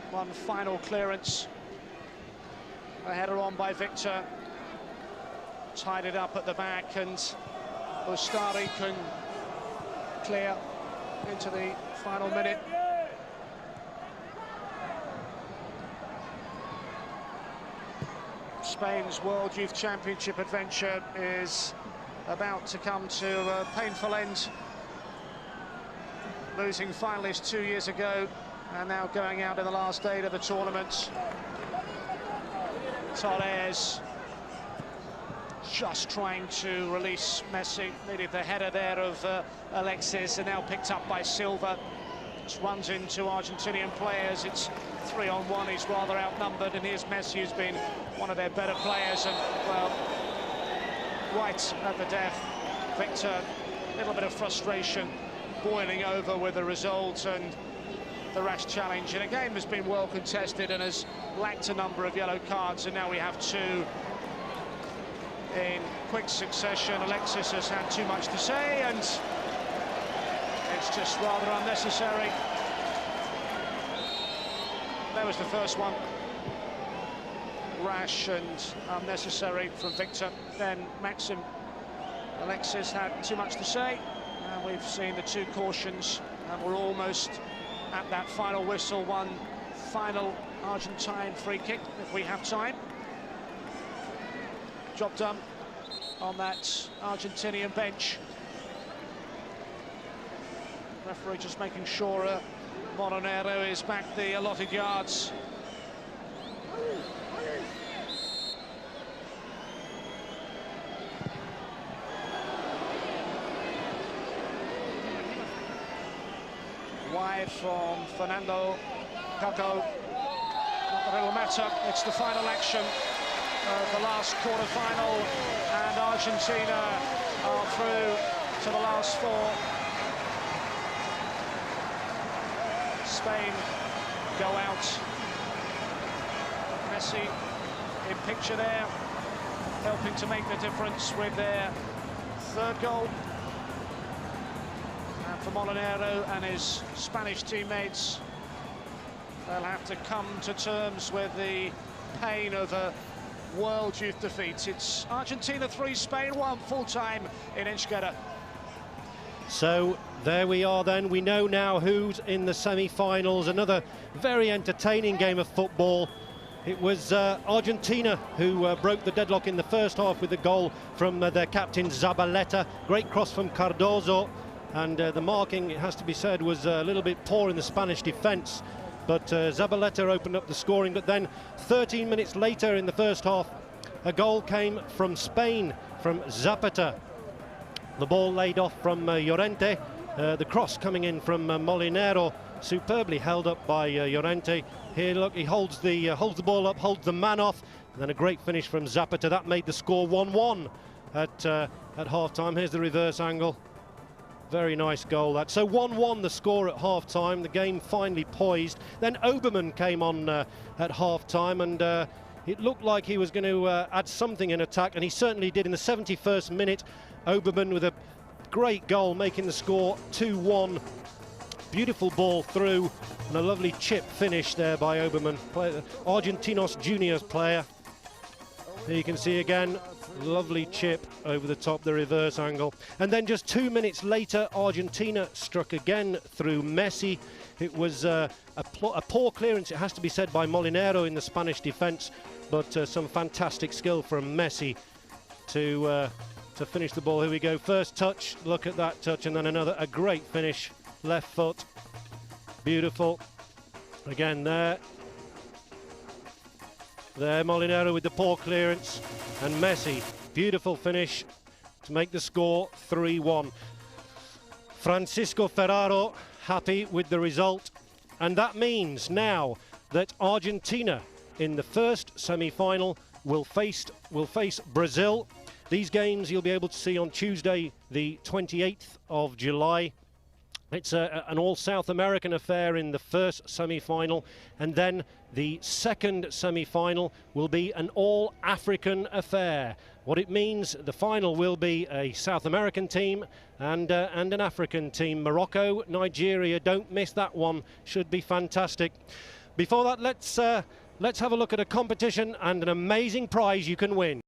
One final clearance. A header on by Victor. Tied it up at the back, and Ustari can clear into the final minute. Spain's World Youth Championship adventure is about to come to a painful end. Losing finalists 2 years ago, and now going out in the last day of the tournament. Torres just trying to release Messi. Needed the header there of Alexis, and now picked up by Silva. Just runs into Argentinian players. It's 3-on-1, he's rather outnumbered, and here's Messi, who's been one of their better players, and, well, right at the death. Victor, a little bit of frustration, boiling over with the result and the rash challenge. And a game has been well contested and has lacked a number of yellow cards, and now we have two in quick succession. Alexis has had too much to say, and it's just rather unnecessary. There was the first one. Rash and unnecessary from Victor. Then Maxim. Alexis had too much to say, and we've seen the two cautions, and we're almost at that final whistle. One final Argentine free kick if we have time. Job done on that Argentinian bench. Referee just making sure Molinero is back the allotted yards. Wide from Fernando Gago. Not that it'll matter, it's the final action of the last quarter-final, and Argentina are through to the last four. Spain go out. Messi in picture there, helping to make the difference with their third goal. And for Molinero and his Spanish teammates, they'll have to come to terms with the pain of a World Youth defeat. It's Argentina 3, Spain 1, full-time in Enschede. So there we are then. We know now who's in the semi-finals. Another very entertaining game of football. It was Argentina who broke the deadlock in the first half with a goal from their captain Zabaleta. Great cross from Cardozo, and the marking, it has to be said, was a little bit poor in the Spanish defence. But Zabaleta opened up the scoring. But then 13 minutes later in the first half, a goal came from Spain, from Zapata. The ball laid off from Llorente. The cross coming in from Molinero, superbly held up by Llorente. Here, look, he holds the ball up, holds the man off, and then a great finish from Zapata. That made the score 1-1 at half-time. Here's the reverse angle. Very nice goal, that. So 1-1 the score at half-time. The game finally poised. Then Oberman came on at half-time, and it looked like he was going to add something in attack, and he certainly did in the 71st minute. Oberman with a great goal, making the score 2-1. Beautiful ball through, and a lovely chip finish there by Oberman, Argentinos Juniors player. Here you can see again, lovely chip over the top, the reverse angle. And then just 2 minutes later, Argentina struck again through Messi. It was a poor clearance, it has to be said, by Molinero in the Spanish defence, but some fantastic skill from Messi to finish the ball. Here we go, first touch, look at that touch, and then a great finish, left foot, beautiful. Again there Molinero with the poor clearance, and Messi, beautiful finish to make the score 3-1. Francisco Ferraro happy with the result, and that means now that Argentina in the first semi-final will face Brazil. These games you'll be able to see on Tuesday, the 28th of July. It's an all-South American affair in the first semi-final, and then the second semi-final will be an all-African affair. What it means, the final will be a South American team and an African team. Morocco, Nigeria, don't miss that one, should be fantastic. Before that, let's have a look at a competition and an amazing prize you can win.